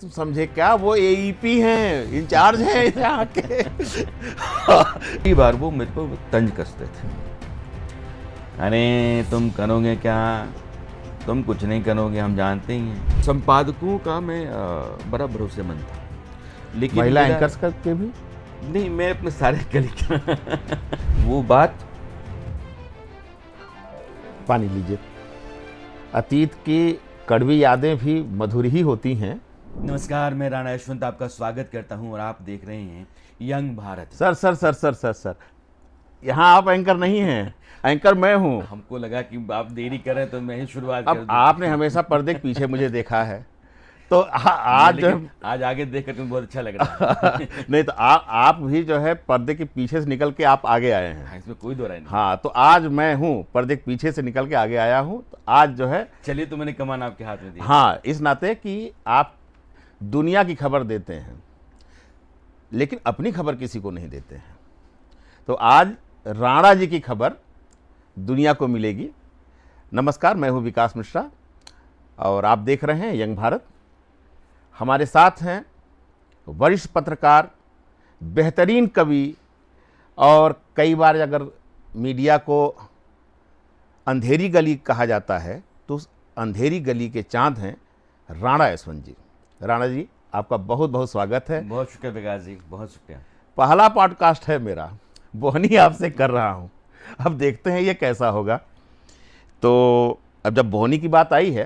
तुम समझे क्या, वो एईपी हैं, इंचार्ज हैं यहाँ के। कई बार वो मेरे को तंज कसते थे। अरे तुम करोगे क्या, तुम कुछ नहीं करोगे, हम जानते ही हैं। संपादकों का मैं बड़ा भरोसेमंद था, लेकिन महिला मेरा- एंकर्स करके भी नहीं, मैं अपने सारे कलीग वो बात पानी लीजिए। अतीत की कड़वी यादें भी मधुर ही होती हैं। नमस्कार, मैं राणा यशवंत आपका स्वागत करता हूं और आप देख रहे हैं young Bharat. Sir sir sir sir sir sir यहाँ आप एंकर नहीं हैं, एंकर मैं हूँ। हमको लगा कि आप देरी कर रहे हैं तो मैं ही शुरुआत कर अब दूं। आपने हमेशा पर्दे के पीछे मुझे देखा है, तो आज जो लेकिन आज आगे देख कर बहुत अच्छा लग रहा है। नहीं तो आप भी जो है पर्दे के पीछे से निकल के आप आगे आए हैं। हाँ, इसमें कोई दो राय नहीं। हाँ, तो आज मैं हूँ पर्दे के पीछे से निकल के आगे आया हूँ, तो आज जो है चलिए, तो मैंने कमान आपके हाथ में दी। हाँ, इस नाते कि आप दुनिया की खबर देते हैं लेकिन अपनी खबर किसी को नहीं देते हैं, तो आज राणा जी की खबर दुनिया को मिलेगी। नमस्कार, मैं हूं विकास मिश्रा और आप देख रहे हैं यंग भारत। हमारे साथ हैं वरिष्ठ पत्रकार, बेहतरीन कवि और कई बार अगर मीडिया को अंधेरी गली कहा जाता है तो उस अंधेरी गली के चांद हैं राणा यशवंत जी। राणा जी, आपका बहुत बहुत स्वागत है। बहुत शुक्रिया विकास जी, बहुत शुक्रिया। पहला पॉडकास्ट है मेरा, बोहनी आपसे कर रहा हूँ, अब देखते हैं ये कैसा होगा। तो अब जब बोहनी की बात आई है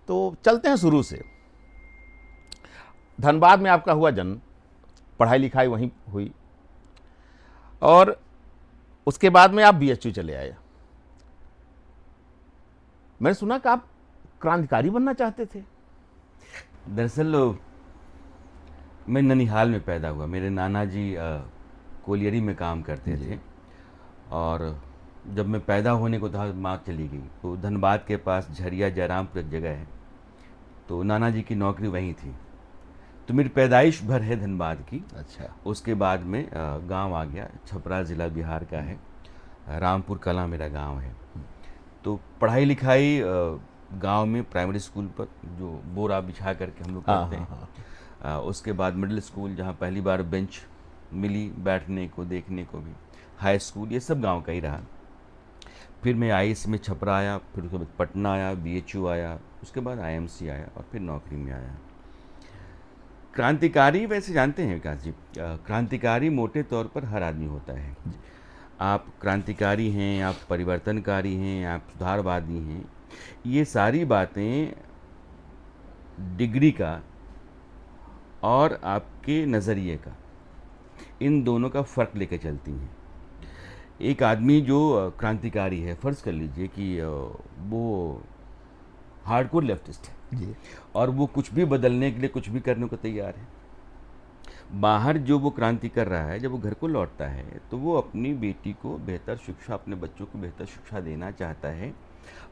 तो चलते हैं शुरू से। धनबाद में आपका हुआ जन्म, पढ़ाई लिखाई वहीं हुई और उसके बाद में आप बीएचयू चले आए। मैंने सुना कि आप क्रांतिकारी बनना चाहते थे। दरअसल मैं ननिहाल में पैदा हुआ। मेरे नाना जी कोलियरी में काम करते थे और जब मैं पैदा होने को था माँ चली गई, तो धनबाद के पास झरिया जयरामपुर एक जगह है, तो नाना जी की नौकरी वहीं थी। तो मेरी पैदाइश भर है धनबाद की। अच्छा। उसके बाद में गांव आ गया, छपरा ज़िला बिहार का है, रामपुर कला मेरा गांव है। तो पढ़ाई लिखाई गांव में प्राइमरी स्कूल पर जो बोरा बिछा करके हम लोग करते हैं। उसके बाद मिडिल स्कूल, जहां पहली बार बेंच मिली बैठने को देखने को भी, हाई स्कूल, ये सब गांव का ही रहा। फिर मैं आईएएस में छपरा आया, फिर उसके बाद पटना आया, बीएचयू आया, उसके बाद आईएमसी आया और फिर नौकरी में आया। क्रांतिकारी वैसे जानते हैं विकास जी, क्रांतिकारी मोटे तौर पर हर आदमी होता है। आप क्रांतिकारी हैं, आप परिवर्तनकारी हैं, आप सुधारवादी हैं, ये सारी बातें डिग्री का और आपके नज़रिए का, इन दोनों का फ़र्क लेकर चलती हैं। एक आदमी जो क्रांतिकारी है, फ़र्ज़ कर लीजिए कि वो हार्डकोर लेफ्टिस्ट है जी। और वो कुछ भी बदलने के लिए कुछ भी करने को तैयार है। बाहर जो वो क्रांति कर रहा है, जब वो घर को लौटता है तो वो अपनी बेटी को बेहतर शिक्षा, अपने बच्चों को बेहतर शिक्षा देना चाहता है।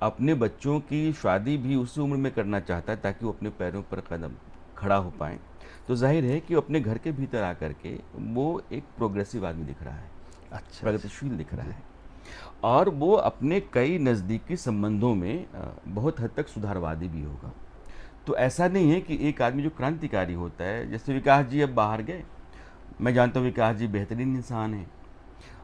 अपने बच्चों की शादी भी उसी उम्र में करना चाहता है ताकि वो अपने पैरों पर कदम खड़ा हो पाएँ। तो जाहिर है कि अपने घर के भीतर आकर के वो एक प्रोग्रेसिव आदमी दिख रहा है, अच्छा। प्रगतिशील दिख रहा है और वो अपने कई नज़दीकी संबंधों में बहुत हद तक सुधारवादी भी होगा। तो ऐसा नहीं है कि एक आदमी जो क्रांतिकारी होता है, जैसे विकास जी अब बाहर गए, मैं जानता हूँ विकास जी बेहतरीन इंसान हैं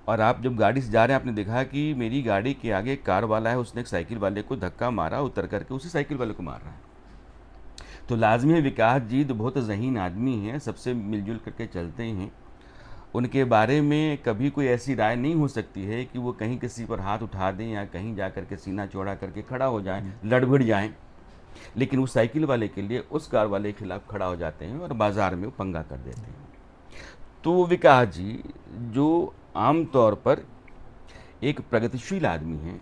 और आप जब गाड़ी से जा रहे हैं, आपने देखा कि मेरी गाड़ी के आगे एक कार वाला है, उसने एक साइकिल वाले को धक्का मारा, उतर करके उसी साइकिल वाले को मार रहा है। तो लाजमी है विकास जी तो बहुत ज़हीन आदमी हैं, सबसे मिलजुल करके चलते हैं। उनके बारे में कभी कोई ऐसी राय नहीं हो सकती है कि वो कहीं किसी पर हाथ उठा दें या कहीं जा करके सीना चौड़ा करके खड़ा हो जाएं, लड़ भिड़ जाएं। लेकिन उस साइकिल वाले के लिए उस कार वाले के खिलाफ खड़ा हो जाते हैं और बाज़ार में वो पंगा कर देते हैं। तो विकास जी जो आम तौर पर एक प्रगतिशील आदमी हैं,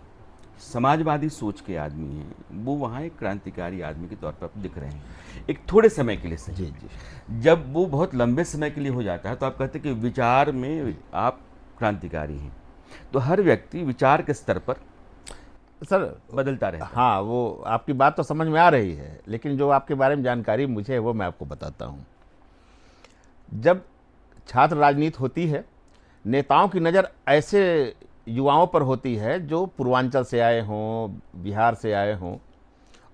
समाजवादी सोच के आदमी हैं, वो वहाँ एक क्रांतिकारी आदमी के तौर पर दिख रहे हैं, एक थोड़े समय के लिए सही। जी जी। जब वो बहुत लंबे समय के लिए हो जाता है तो आप कहते हैं कि विचार में आप क्रांतिकारी हैं। तो हर व्यक्ति विचार के स्तर पर सर बदलता रहता है। हाँ, वो आपकी बात तो समझ में आ रही है, लेकिन जो आपके बारे में जानकारी मुझे है वो मैं आपको बताता हूँ। जब छात्र राजनीति होती है, नेताओं की नज़र ऐसे युवाओं पर होती है जो पूर्वांचल से आए हों, बिहार से आए हों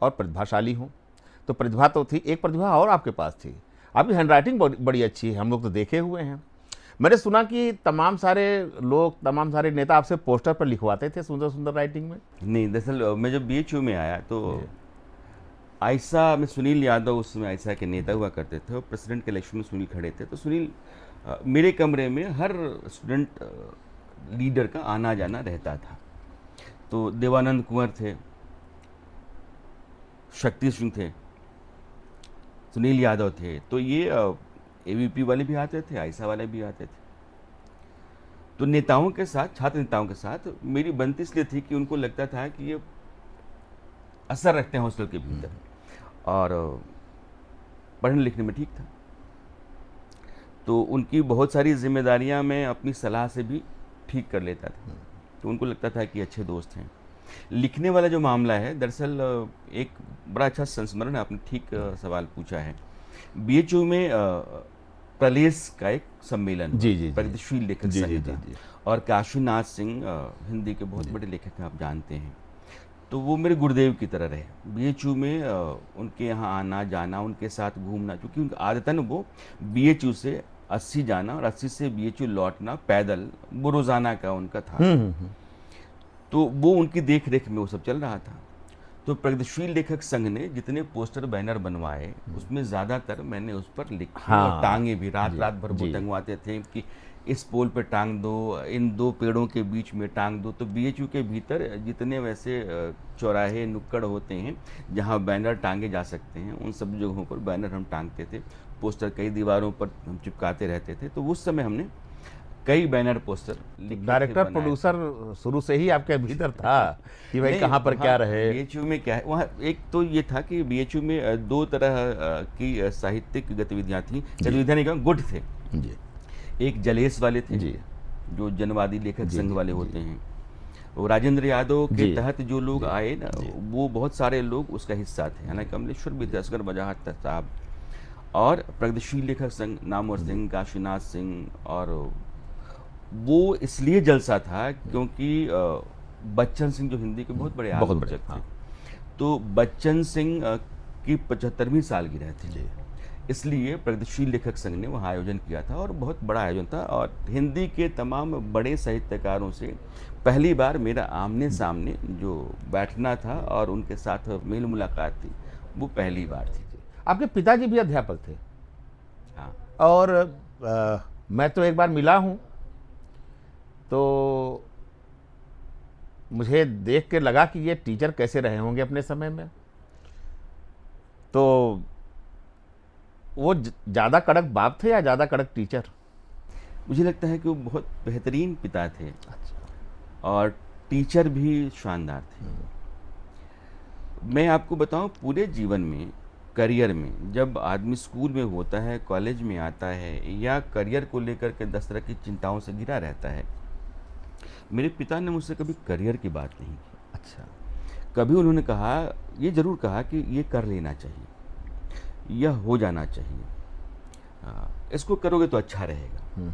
और प्रतिभाशाली हों। तो प्रतिभा तो थी, एक प्रतिभा और आपके पास थी, आपकी हैंडराइटिंग बड़ी अच्छी है, हम लोग तो देखे हुए हैं। मैंने सुना कि तमाम सारे लोग, तमाम सारे नेता आपसे पोस्टर पर लिखवाते थे सुंदर सुंदर राइटिंग में। नहीं, दरअसल मैं जब बीएचयू में आया तो आयशा में सुनील यादव उस समय आयशा के नेता हुआ करते थे और प्रेसिडेंट के इलेक्शन में सुनील खड़े थे। तो सुनील मेरे कमरे में हर स्टूडेंट लीडर का आना जाना रहता था। तो देवानंद कुंवर थे, शक्ति सिंह थे, सुनील यादव थे, तो ये एबीवीपी वाले भी आते थे, आयशा वाले भी आते थे। तो नेताओं के साथ, छात्र नेताओं के साथ मेरी बनती इसलिए थी कि उनको लगता था कि ये असर रखते हैं हॉस्टल के भीतर और पढ़ने लिखने में ठीक था। तो उनकी बहुत सारी जिम्मेदारियां मैं अपनी सलाह से भी ठीक कर लेता था। तो उनको लगता था कि अच्छे दोस्त हैं। लिखने वाला जो मामला है, दरअसल एक बड़ा अच्छा संस्मरण है, आपने ठीक सवाल पूछा है। बीएचयू में प्रलेस का एक सम्मेलन जी, जी, जी। प्रगतिशील लेखक जी, संघ जी, का, जी, जी। और काशीनाथ सिंह हिंदी के बहुत बड़े लेखक हैं, आप जानते हैं। तो वो मेरे गुरुदेव की तरह रहे। बीएचयू में उनके यहाँ आना जाना, उनके साथ घूमना, क्योंकि उनका आदतन वो बीएचयू से 80 जाना और 80 से बीएचयू लौटना पैदल, वो रोज़ाना का उनका था। तो वो उनकी देख रेख में वो सब चल रहा था। तो प्रगतिशील लेखक संघ ने जितने पोस्टर बैनर बनवाए, उसमें ज़्यादातर मैंने उस पर लिखे हाँ, और टांगे भी, रात रात भर वो जी। टंगवाते थे कि इस पोल पे टांग दो, इन दो पेड़ों के बीच में टांग दो। तो बीएचयू के भीतर जितने वैसे चौराहे नुक्कड़ होते हैं जहाँ बैनर टांगे जा सकते हैं, उन सब जगहों पर बैनर हम टांगते थे। पोस्टर कई दीवारों पर हम चिपकाते रहते थे। तो उस समय हमने कई बैनर पोस्टर लिखे थे, डायरेक्टर बनाए थे। प्रोड्यूसर शुरू से ही आपके भीतर था कि भाई नहीं, कहाँ पर क्या रहे। बीएचयू में क्या है, वहाँ एक तो ये था कि बीएचयू में दो तरह की साहित्यिक गतिविधियाँ थी, गतिविधियाँ नहीं कहूँ, गुट थे। जी एक जलेस वाले थे, जी जो जनवादी लेखक जी, संघ जी, वाले जी। होते हैं। वो राजेंद्र यादव के जी, तहत जो लोग आए ना, जी। वो बहुत सारे लोग उसका हिस्सा थे। हालांकि कमलेश्वर भी थे, असगर वजाहत साहब, और प्रगतिशील लेखक संघ नामवर सिंह, काशीनाथ सिंह। और वो इसलिए जलसा था क्योंकि बच्चन सिंह जो हिंदी के बहुत बड़े बहुत बड़े, आलोचक थे, हाँ। तो बच्चन सिंह की 75वीं सालगिरह थी, जी। इसलिए प्रगतिशील लेखक संघ ने वहाँ आयोजन किया था और बहुत बड़ा आयोजन था। और हिंदी के तमाम बड़े साहित्यकारों से पहली बार मेरा आमने सामने जो बैठना था और उनके साथ मेल मुलाकात थी, वो पहली बार थी। आपके पिताजी भी अध्यापक थे हाँ, और मैं तो एक बार मिला हूँ, तो मुझे देख के लगा कि ये टीचर कैसे रहे होंगे अपने समय में। तो वो ज़्यादा कड़क बाप थे या ज़्यादा कड़क टीचर? मुझे लगता है कि वो बहुत बेहतरीन पिता थे अच्छा। और टीचर भी शानदार थे। मैं आपको बताऊं, पूरे जीवन में, करियर में, जब आदमी स्कूल में होता है, कॉलेज में आता है, या करियर को लेकर के 10 तरह की चिंताओं से घिरा रहता है, मेरे पिता ने मुझसे कभी करियर की बात नहीं की। अच्छा। कभी उन्होंने कहा, ये ज़रूर कहा कि ये कर लेना चाहिए, यह हो जाना चाहिए, इसको करोगे तो अच्छा रहेगा।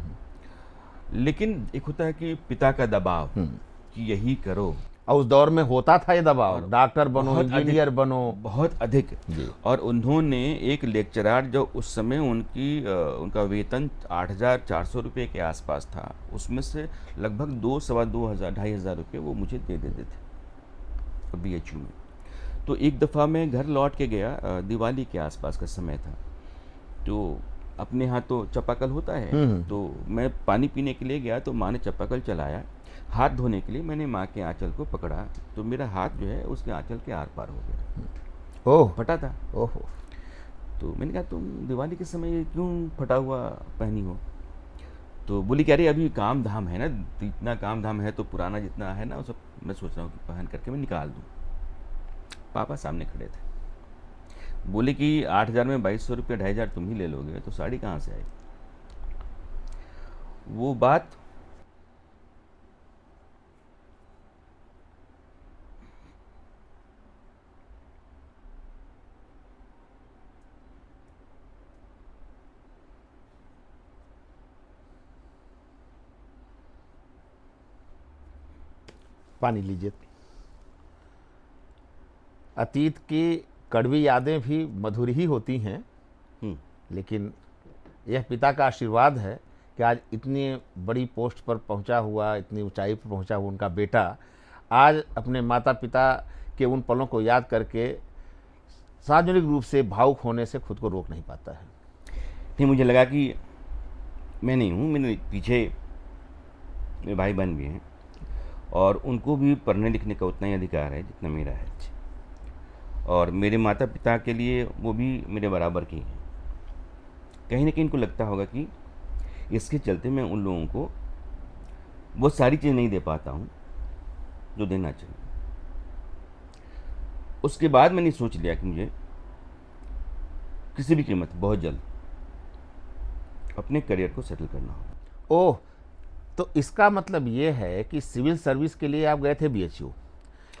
लेकिन एक होता है कि पिता का दबाव कि यही करो, और उस दौर में होता था ये दबाव, और डॉक्टर बनो, बहुत इंजीनियर बनो। बहुत अधिक। जी। और उन्होंने एक लेक्चरर, जो उस समय उनका वेतन 8,400 रुपये के आसपास था, उसमें से लगभग 2, सवा 2,000, 2,500 रुपये वो मुझे दे देते थे बीएचयू में। तो एक दफ़ा मैं घर लौट के गया, दिवाली के आसपास का समय था, तो अपने यहाँ तो चापाकल होता है, तो मैं पानी पीने के लिए गया, तो माँ ने चापाकल चलाया। हाथ धोने के लिए मैंने माँ के आंचल को पकड़ा, तो मेरा हाथ जो है उसके आंचल के आर पार हो गया, ओह। फटा था। ओहो। तो मैंने कहा, तुम दिवाली के समय ये क्यों फटा हुआ पहनी हो? तो बोली कि अरे अभी काम धाम है ना, इतना काम धाम है तो पुराना जितना है ना वो सब मैं सोच रहा हूँ कि पहन करके मैं निकाल दूँ। पापा सामने खड़े थे, बोले कि 8,000 में 2,200 रुपये, 2,500 तुम ही ले लोगे, तो साड़ी कहाँ से आएगी? वो बात पानी लीजिए। अतीत की कड़वी यादें भी मधुर ही होती हैं, लेकिन यह पिता का आशीर्वाद है कि आज इतनी बड़ी पोस्ट पर पहुंचा हुआ, इतनी ऊंचाई पर पहुंचा हुआ उनका बेटा आज अपने माता पिता के उन पलों को याद करके सार्वजनिक रूप से भावुक होने से खुद को रोक नहीं पाता है। नहीं, मुझे लगा कि मैं नहीं हूँ, मेरे पीछे मेरे भाई बहन भी हैं और उनको भी पढ़ने लिखने का उतना ही अधिकार है जितना मेरा है, और मेरे माता पिता के लिए वो भी मेरे बराबर की हैं। कहीं ना कहीं इनको लगता होगा कि इसके चलते मैं उन लोगों को वो सारी चीज़ नहीं दे पाता हूँ जो देना चाहिए। उसके बाद मैंने सोच लिया कि मुझे किसी भी कीमत बहुत जल्द अपने करियर को सेटल करना होगा। ओह, तो इसका मतलब ये है कि सिविल सर्विस के लिए आप गए थे BHU,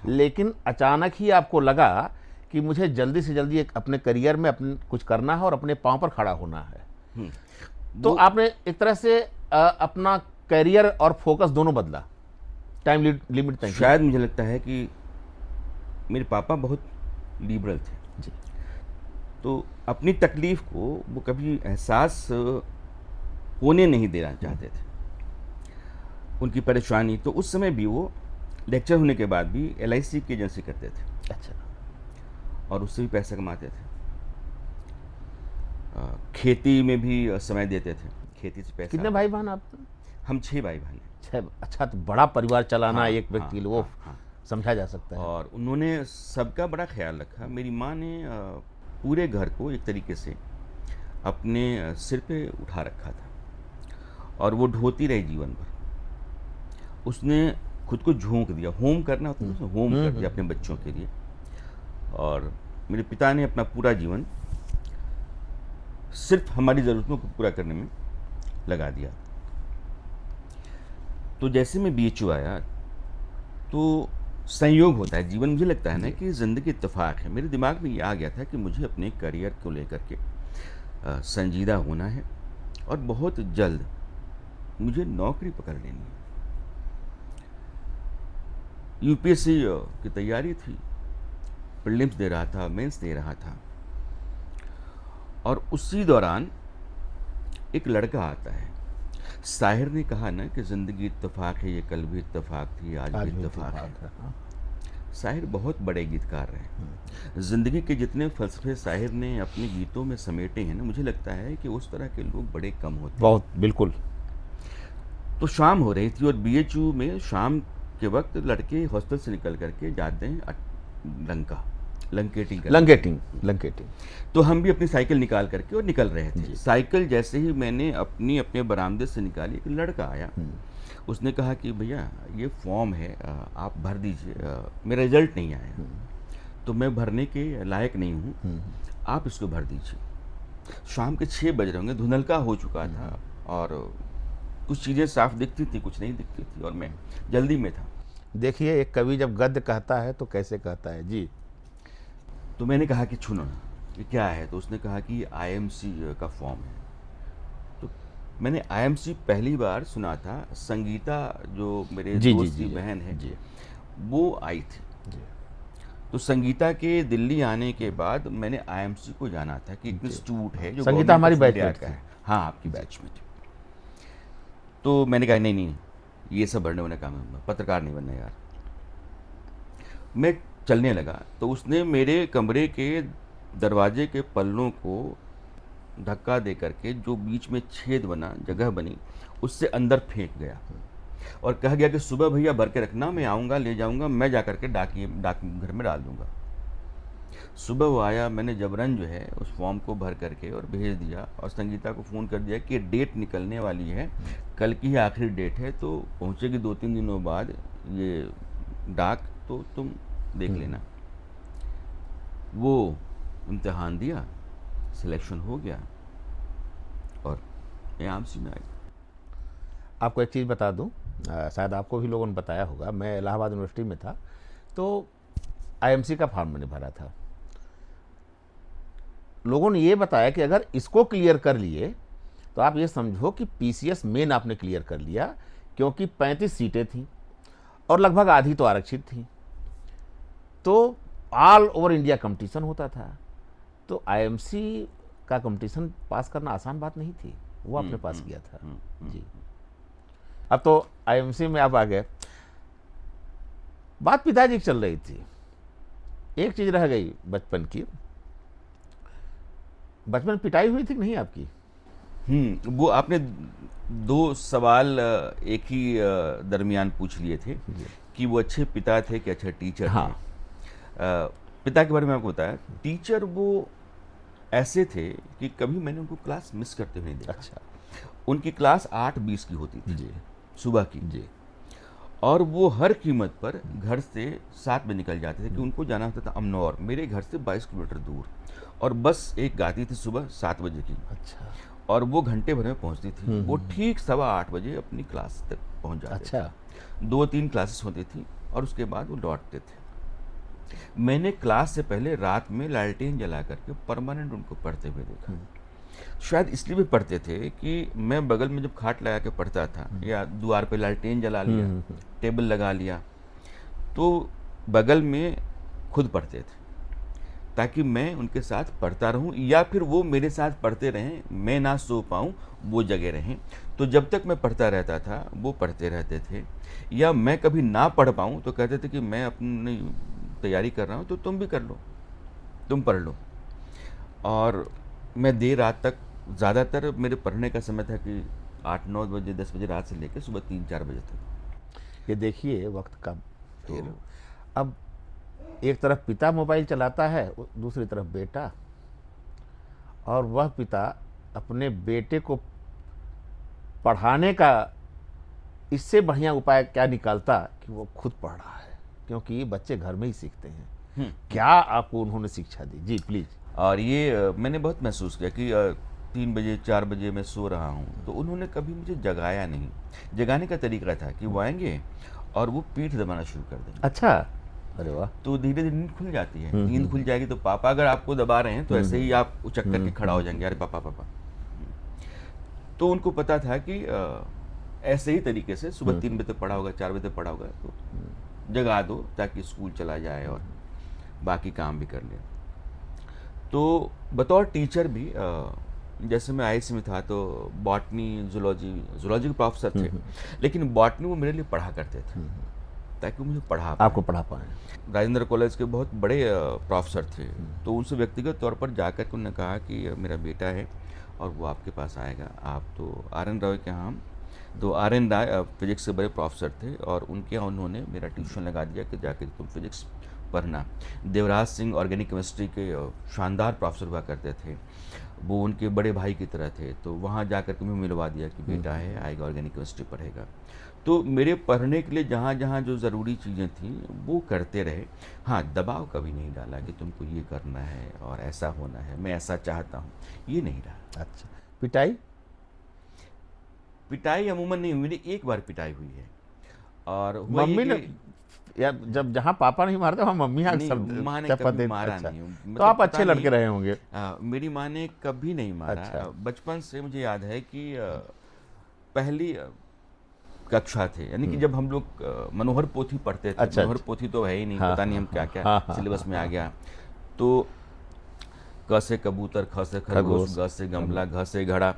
लेकिन अचानक ही आपको लगा कि मुझे जल्दी से जल्दी अपने करियर में अपने कुछ करना है और अपने पांव पर खड़ा होना है। तो आपने एक तरह से अपना करियर और फोकस दोनों बदला, टाइम लिमिट तक। शायद मुझे लगता है कि मेरे पापा बहुत लिबरल थे जी। तो अपनी तकलीफ को वो कभी एहसास होने नहीं देना चाहते थे, उनकी परेशानी। तो उस समय भी वो लेक्चर होने के बाद भी LIC की एजेंसी करते थे। अच्छा। और उससे भी पैसा कमाते थे। खेती में भी समय देते थे, खेती से पैसा। कितने भाई बहन आप? हम 6 भाई बहन हैं। 6। अच्छा, तो बड़ा परिवार चलाना हाँ, एक व्यक्ति के लिए वो समझा जा सकता है। और उन्होंने सबका बड़ा ख्याल रखा। मेरी माँ ने पूरे घर को एक तरीके से अपने सिर पे उठा रखा था और वो ढोती रही जीवन भर। उसने खुद को झोंक दिया, होम करना होता है, होम कर दिया अपने बच्चों के लिए। और मेरे पिता ने अपना पूरा जीवन सिर्फ हमारी ज़रूरतों को पूरा करने में लगा दिया। तो जैसे मैं BHU आया तो संयोग होता है जीवन। मुझे लगता है ना कि ज़िंदगी इत्तेफाक है। मेरे दिमाग में ये आ गया था कि मुझे अपने करियर को लेकर के संजीदा होना है और बहुत जल्द मुझे नौकरी पकड़ लेनी है। UPSC की तैयारी थी, प्रीलिम्स दे रहा था, मेंस दे रहा था, और उसी दौरान एक लड़का आता है। साहिर ने कहा ना कि ज़िंदगी इत्तेफाक है, ये कल भी इत्तेफाक थी, आज भी इत्तेफाक है। साहिर बहुत बड़े गीतकार रहे। ज़िंदगी के जितने फ़लसफ़े साहिर ने अपने गीतों में समेटे हैं ना, मुझे लगता है कि उस तरह के लोग बड़े कम होते हैं। बहुत, बिल्कुल। तो शाम हो रही थी और BHU में शाम के वक्त लड़के हॉस्टल से निकल करके जाते हैं लंकेटिंग। तो हम भी अपनी साइकिल निकाल करके और निकल रहे थे। साइकिल जैसे ही मैंने अपने बरामदे से निकाली, एक लड़का आया। उसने कहा कि भैया ये फॉर्म है, आप भर दीजिए, मेरा रिजल्ट नहीं आया तो मैं भरने के लायक नहीं हूँ, आप इसको भर दीजिए। शाम के 6 बज रहे होंगे, धुंधलका हो चुका था और कुछ चीज़ें साफ दिखती थी, कुछ नहीं दिखती थी, और मैं जल्दी में था। देखिए, एक कवि जब गद्य कहता है तो कैसे कहता है जी। तो मैंने कहा कि सुनो ना, ये क्या है? तो उसने कहा कि IMC का फॉर्म है। तो मैंने IMC पहली बार सुना था, संगीता जो मेरे दोस्त की बहन है वो आई थी। तो संगीता के दिल्ली आने के बाद मैंने IMC को जाना था कि एक इंस्टीट्यूट है जो संगीता हमारी बैच का है। हाँ, आपकी बैच में थी। तो मैंने कहा नहीं, ये सब भरने वाला काम है, पत्रकार नहीं बनना यार। मैं चलने लगा तो उसने मेरे कमरे के दरवाजे के पल्लों को धक्का दे करके जो बीच में छेद बना, जगह बनी, उससे अंदर फेंक गया और कह गया कि सुबह भैया भर के रखना, मैं आऊँगा, ले जाऊँगा, मैं जा करके डाक घर में डाल दूँगा। सुबह वो आया, मैंने जबरन जो है उस फॉर्म को भर करके और भेज दिया और संगीता को फ़ोन कर दिया कि डेट निकलने वाली है, कल की ही आखिरी डेट है, तो पहुँचेगी 2-3 दिनों बाद ये डाक, तो तुम देख लेना। वो इम्तिहान दिया, सिलेक्शन हो गया और मैं IMC में आ गया। आपको एक चीज़ बता दूं, शायद आपको भी लोगों ने बताया होगा, मैं इलाहाबाद यूनिवर्सिटी में था तो IMC का फॉर्म मैंने भरा था। लोगों ने ये बताया कि अगर इसको क्लियर कर लिए तो आप ये समझो कि PCS मेन आपने क्लियर कर लिया, क्योंकि 35 सीटें थीं और लगभग आधी तो आरक्षित थी। तो ऑल ओवर इंडिया कंपटीशन होता था। तो आईएमसी का कंपटीशन पास करना आसान बात नहीं थी, वो आपने पास किया था। जी, अब तो आईएमसी में आप आ गए। बात पिताजी की चल रही थी, एक चीज रह गई बचपन की। बचपन में पिटाई हुई थी कि नहीं आपकी? वो आपने दो सवाल एक ही दरमियान पूछ लिए थे कि वो अच्छे पिता थे कि अच्छे टीचर हाँ। थे। पिता के बारे में आपको बताया, टीचर वो ऐसे थे कि कभी मैंने उनको क्लास मिस करते हुए नहीं देखा। अच्छा। उनकी क्लास 8:20 की होती थी जी सुबह की, जी। और वो हर कीमत पर घर से 7 बजे निकल जाते थे कि उनको जाना होता था अमनौर, मेरे घर से 22 किलोमीटर दूर, और बस एक आती थी सुबह 7 बजे की, अच्छा और वो घंटे भर में पहुंचती थी। वो ठीक 7:15 बजे अपनी क्लास तक पहुंच जाते अच्छा। थे। 2-3 क्लासेस होती थी और उसके बाद वो लौटते थे। मैंने क्लास से पहले रात में लालटेन जला करके परमानेंट उनको पढ़ते हुए देखा। शायद इसलिए भी पढ़ते थे कि मैं बगल में जब खाट लगा के पढ़ता था, या द्वार पे लालटेन जला लिया, टेबल लगा लिया, तो बगल में खुद पढ़ते थे ताकि मैं उनके साथ पढ़ता रहूं, या फिर वो मेरे साथ पढ़ते रहें, मैं ना सो पाऊं, वो जगह रहें। तो जब तक मैं पढ़ता रहता था वो पढ़ते रहते थे, या मैं कभी ना पढ़ पाऊं तो कहते थे कि मैं अपनी तैयारी कर रहा हूं तो तुम भी कर लो, तुम पढ़ लो। और मैं देर रात तक, ज़्यादातर मेरे पढ़ने का समय था कि 8-9 बजे 10 बजे रात से लेकर सुबह 3-4 बजे तक। ये देखिए वक्त का फिर। अब एक तरफ पिता मोबाइल चलाता है, दूसरी तरफ बेटा, और वह पिता अपने बेटे को पढ़ाने का इससे बढ़िया उपाय क्या निकालता कि वो खुद पढ़ रहा है, क्योंकि बच्चे घर में ही सीखते हैं। क्या आपको उन्होंने शिक्षा दी? जी प्लीज। और ये मैंने बहुत महसूस किया कि 3 बजे 4 बजे मैं सो रहा हूँ तो उन्होंने कभी मुझे जगाया नहीं। जगाने का तरीका था कि वो आएंगे और वो पीठ दबाना शुरू कर देंगे। अच्छा, अरे वाह। तो धीरे धीरे नींद खुल जाती है। नींद खुल जाएगी तो पापा अगर आपको दबा रहे हैं तो ऐसे ही आप उचक करके खड़ा हो जाएंगे, अरे पापा पापा। तो उनको पता था कि ऐसे ही तरीके से सुबह 3 बजे तक पढ़ा होगा, 4 बजे तक पढ़ा होगा, तो जगा दो ताकि स्कूल चला जाए और बाकी काम भी कर ले। तो बतौर टीचर भी जैसे मैं आईसी में था तो बॉटनी, जूलॉजी के प्रोफेसर थे, लेकिन बॉटनी वो मेरे लिए पढ़ा करते थे ताकि मुझे पढ़ा पाएं। आपको पढ़ा पाए। राजेंद्र कॉलेज के बहुत बड़े प्रोफेसर थे, तो उनसे व्यक्तिगत तौर पर जाकर के उन्होंने कहा कि मेरा बेटा है और वो आपके पास आएगा। आप तो RN राव के यहाँ, तो RN राय फिजिक्स के बड़े प्रोफेसर थे और उनके यहाँ उन्होंने मेरा ट्यूशन लगा दिया कि जाकर तुम फिजिक्स पढ़ना। देवराज सिंह ऑर्गेनिक केमिस्ट्री के शानदार प्रोफेसर हुआ करते थे, वो उनके बड़े भाई की तरह थे, तो वहाँ जाकर के मैं मिलवा दिया कि बेटा है, आएगा ऑर्गेनिक केमिस्ट्री पढ़ेगा। तो मेरे पढ़ने के लिए जहाँ जहाँ जो ज़रूरी चीज़ें थीं वो करते रहे। हाँ, दबाव कभी नहीं डाला कि तुमको ये करना है और ऐसा होना है, मैं ऐसा चाहता हूँ, ये नहीं रहा। अच्छा, पिटाई? पिटाई अमूमन नहीं हुई, मेरी एक बार पिटाई हुई है। और हुआ ये मम्मी ने, कि या जब जहाँ पापा नहीं मारते वहाँ मम्मी नहीं, माँ ने कभी मारा अच्छा, नहीं। तो मतलब आप पता अच्छे लड़के नहीं, रहे होंगे। मेरी माँ ने कभी नहीं मारा। अच्छा। बचपन से मुझे याद है कि पहली कक्षा थे, यानी कि जब हम लोग मनोहर पोथी पढ़ते थे। अच्छा, मनोहर अच्छा। पोथी तो है ही नहीं, हाँ, पता नहीं हम हाँ, क्या हाँ, क्या हाँ, सिलेबस हाँ, में आ हाँ, गया। तो क से कबूतर, ख से खरगोश, ग से गमला, घ से घड़ा।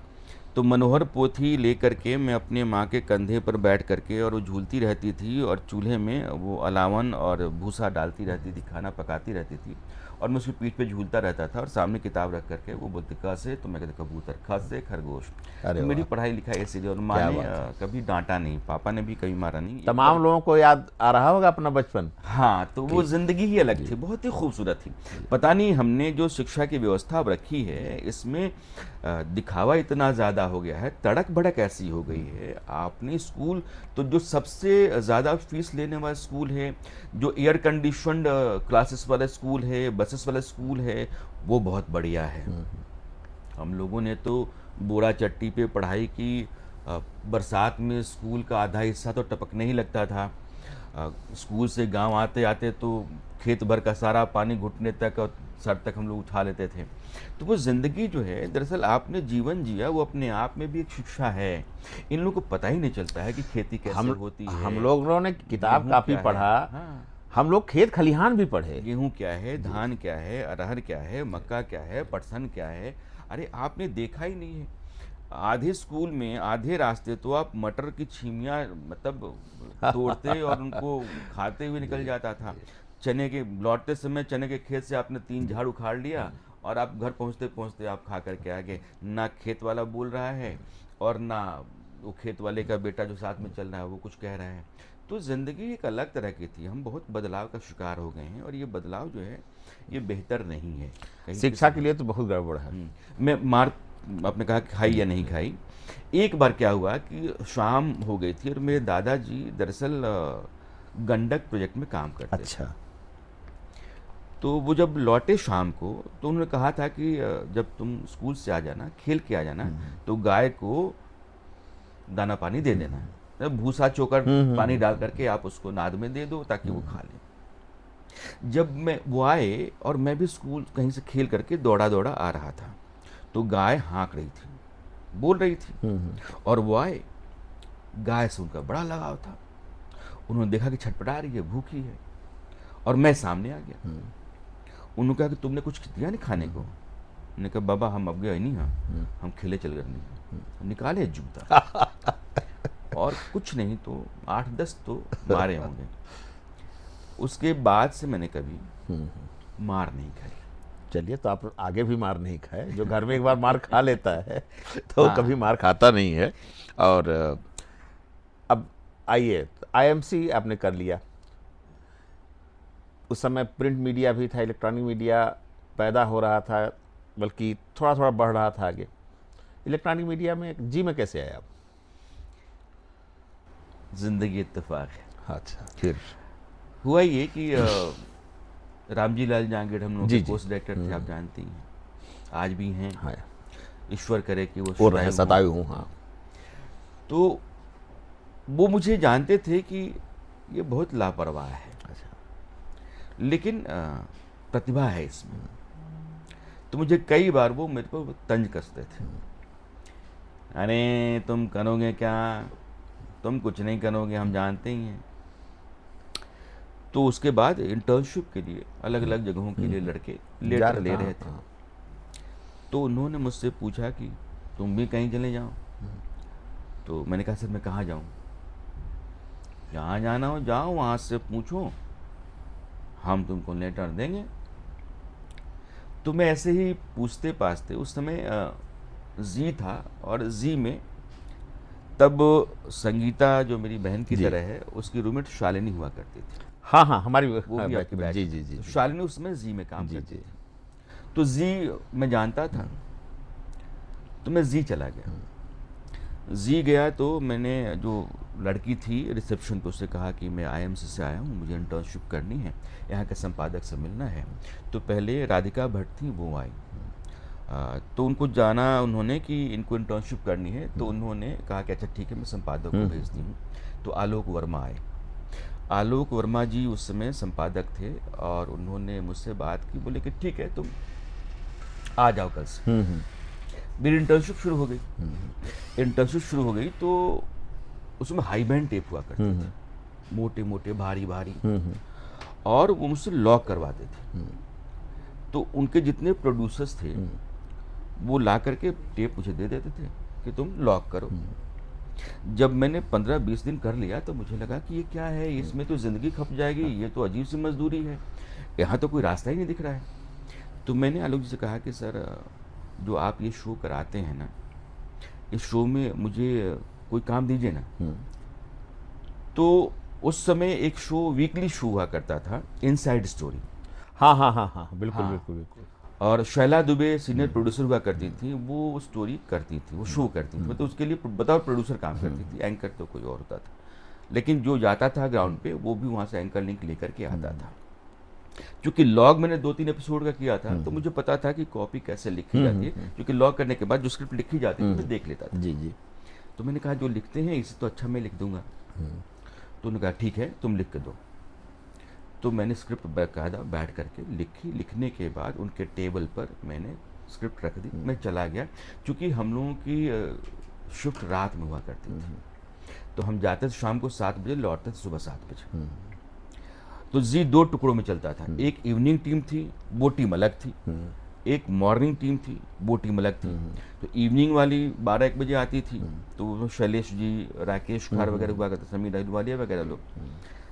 तो मनोहर पोथी लेकर के मैं अपने माँ के कंधे पर बैठ करके, और वो झूलती रहती थी और चूल्हे में वो अलावन और भूसा डालती रहती थी, खाना पकाती रहती थी, और मैं उसकी पीठ पे झूलता रहता था और सामने किताब रख करके वो बोलती क से, तो मैं कहता कबूतर, ख से खरगोश। अरे तो मेरी वाह। पढ़ाई लिखाई ऐसी रही, और माँ क्या ने बात कभी डांटा नहीं, पापा ने भी कभी मारा नहीं। तमाम लोगों को याद आ रहा होगा अपना बचपन। हाँ, तो वो जिंदगी ही अलग थी, बहुत ही खूबसूरत थी। पता नहीं हमने जो शिक्षा की व्यवस्था अब रखी है इसमें दिखावा इतना ज़्यादा हो गया है, तड़क भड़क ऐसी हो गई है। आपने स्कूल तो जो सबसे ज़्यादा फीस लेने वाला स्कूल है, जो एयर कंडीशनड क्लासेस वाला स्कूल है, बसेस वाला स्कूल है, वो बहुत बढ़िया है। हम लोगों ने तो बोरा चट्टी पे पढ़ाई की। बरसात में स्कूल का आधा हिस्सा तो टपकने ही लगता था। स्कूल से गांव आते आते तो खेत भर का सारा पानी घुटने तक और सर तक हम लोग उठा लेते थे। तो वो ज़िंदगी जो है, दरअसल आपने जीवन जिया, वो अपने आप में भी एक शिक्षा है। इन लोगों को पता ही नहीं चलता है कि खेती कैसे होती है, हम लोगों ने किताब गेहूं काफी क्या है। पढ़ा, हाँ। हम लोग खेत खलिहान भी पढ़े। गेहूं क्या है, धान क्या है, अरहर क्या है, मक्का क्या है, पटसन क्या है, अरे आपने देखा ही नहीं है। आधे स्कूल में आधे रास्ते तो आप मटर की छीमियाँ मतलब तोड़ते और उनको खाते हुए निकल जाता था। चने के लौटते समय चने के खेत से आपने 3 झाड़ उखाड़ लिया और आप घर पहुंचते पहुंचते आप खा करके आ गए। ना खेत वाला बोल रहा है और ना वो खेत वाले का बेटा जो साथ में चल रहा है वो कुछ कह रहा है। तो ज़िंदगी एक अलग तरह की थी। हम बहुत बदलाव का शिकार हो गए हैं और ये बदलाव जो है ये बेहतर नहीं है कहीं शिक्षा के लिए तो बहुत गड़बड़ है। मैं मार आपने कहा कि खाई या नहीं खाई। एक बार क्या हुआ कि शाम हो गई थी और मेरे दादाजी दरअसल गंडक प्रोजेक्ट में काम करते थे। अच्छा। तो वो जब लौटे शाम को तो उन्होंने कहा था कि जब तुम स्कूल से आ जाना, खेल के आ जाना, तो गाय को दाना पानी दे देना, मतलब भूसा चोकर पानी डाल करके आप उसको नाद में दे दो ताकि वो खा ले। जब वो आए और मैं भी स्कूल कहीं से खेल करके दौड़ा दौड़ा आ रहा था तो गाय हाँक रही थी, बोल रही थी, और वो आए, गाय से उनका बड़ा लगाव था। उन्होंने देखा कि छटपटा रही है, भूखी है, और मैं सामने आ गया। उन्होंने कहा कि तुमने कुछ दिया नहीं खाने को? मैंने कहा बाबा हम अब गए नहीं, हाँ हम खेले चल गए नहीं। निकाले जूता और कुछ नहीं तो 8-10 तो मारे होंगे। उसके बाद से मैंने कभी मार नहीं खाई। चलिए, तो आप आगे भी मार नहीं खाए। जो घर में एक बार मार खा लेता है तो कभी मार खाता नहीं है। और अब आइए, आईएमसी आपने कर लिया। उस समय प्रिंट मीडिया भी था, इलेक्ट्रॉनिक मीडिया पैदा हो रहा था, बल्कि थोड़ा थोड़ा बढ़ रहा था आगे। इलेक्ट्रॉनिक मीडिया में जी में कैसे आए आप? जिंदगी इत्तेफाक है। अच्छा, फिर हुआ ये कि रामजी लाल जांगीड़ हम लोग जी, के जी। पोस्ट डायरेक्टर थे, आप जानती हैं, आज भी हैं। हाँ, ईश्वर करे कि वो और रहे सदाई हों। सतायु हूँ। हाँ, तो वो मुझे जानते थे कि ये बहुत लापरवाह है, अच्छा, लेकिन प्रतिभा है इसमें। तो मुझे कई बार वो मेरे को तंज कसते थे, अरे तुम करोगे क्या, तुम कुछ नहीं करोगे, हम जानते ही हैं। तो उसके बाद इंटर्नशिप के लिए अलग अलग जगहों के लिए लड़के लेटर ले रहे थे। तो उन्होंने मुझसे पूछा कि तुम भी कहीं चले जाओ। तो मैंने कहा सर मैं कहाँ जाऊँ? जहाँ जाना हो जाओ, वहाँ से पूछो, हम तुमको लेटर देंगे। तो मैं ऐसे ही पूछते पाछते, उस समय जी था, और जी में तब संगीता जो मेरी बहन की तरह है उसकी रूममेट शालिनी हुआ करती थी। हाँ हाँ, हमारी वो भी आपकी बैच। जी जी जी। तो शालिनी उसमें जी में काम करती जी। थी। तो जी मैं जानता था, तो मैं जी चला गया। जी गया तो मैंने जो लड़की थी रिसेप्शन पे उससे कहा कि मैं आईएमसी से आया हूँ, मुझे इंटर्नशिप करनी है, यहाँ के संपादक से मिलना है। तो पहले राधिका भट्ट थी, वो आई। तो उनको जाना उन्होंने कि इनको इंटर्नशिप करनी है, तो उन्होंने कहा कि अच्छा ठीक है मैं संपादक को भेजती हूँ। तो आलोक वर्मा आए। आलोक वर्मा जी उस समय संपादक थे और उन्होंने मुझसे बात की, बोले कि ठीक है तुम आ जाओ कल से। मेरी इंटर्नशिप शुरू हो गई। इंटर्नशिप शुरू हो गई तो उसमें हाई बैंड टेप हुआ करते थे, मोटे मोटे भारी भारी, और वो मुझसे लॉक करवाते थे। तो उनके जितने प्रोड्यूसर्स थे वो ला करके टेप मुझे दे देते थे कि तुम लॉक करो। जब मैंने 15-20 दिन कर लिया तो मुझे लगा कि ये क्या है, इसमें तो ज़िंदगी खप जाएगी, ये तो अजीब सी मजदूरी है, यहाँ तो कोई रास्ता ही नहीं दिख रहा है। तो मैंने आलोक जी से कहा कि सर जो आप ये शो कराते हैं ना, इस शो में मुझे कोई काम दीजिए ना। तो उस समय एक शो वीकली शो हुआ करता था, इनसाइड स्टोरी। हाँ हाँ हाँ हाँ, बिल्कुल हाँ। बिल्कुल बिल्कुल। और शैला दुबे सीनियर प्रोड्यूसर हुआ करती थी, वो स्टोरी करती थी, वो शो करती थी, मतलब उसके लिए बतौर प्रोड्यूसर काम करती थी, एंकर तो कोई और होता था। लेकिन जो जाता था ग्राउंड पे वो भी वहाँ से एंकर लिंक लेकर के आता था। क्योंकि लॉग मैंने 2-3 एपिसोड का किया था तो मुझे पता था कि कॉपी कैसे लिखी जाती है, क्योंकि लॉग करने के बाद जो स्क्रिप्ट लिखी जाती थी मैं देख लेता था। जी जी। तो मैंने कहा जो लिखते हैं इसे तो अच्छा मैं लिख दूंगा। तो उन्होंने कहा ठीक है तुम लिख के दो। तो मैंने स्क्रिप्ट बाकायदा बैठ करके लिखी। लिखने के बाद उनके टेबल पर मैंने स्क्रिप्ट रख दी, मैं चला गया। क्योंकि हम लोगों की शिफ्ट रात में हुआ करती थी, तो हम जाते थे शाम को 7 बजे, लौटते थे सुबह 7 बजे। तो जी 2 टुकड़ों में चलता था। एक इवनिंग टीम थी, वो टीम अलग थी। एक मॉर्निंग टीम थी, वो टीम अलग थी। तो इवनिंग वाली 12-1 बजे आती थी, तो वो शैलेश जी, राकेश कुमार वगैरह हुआ करते, समीर अहलूवालिया वगैरह लोग,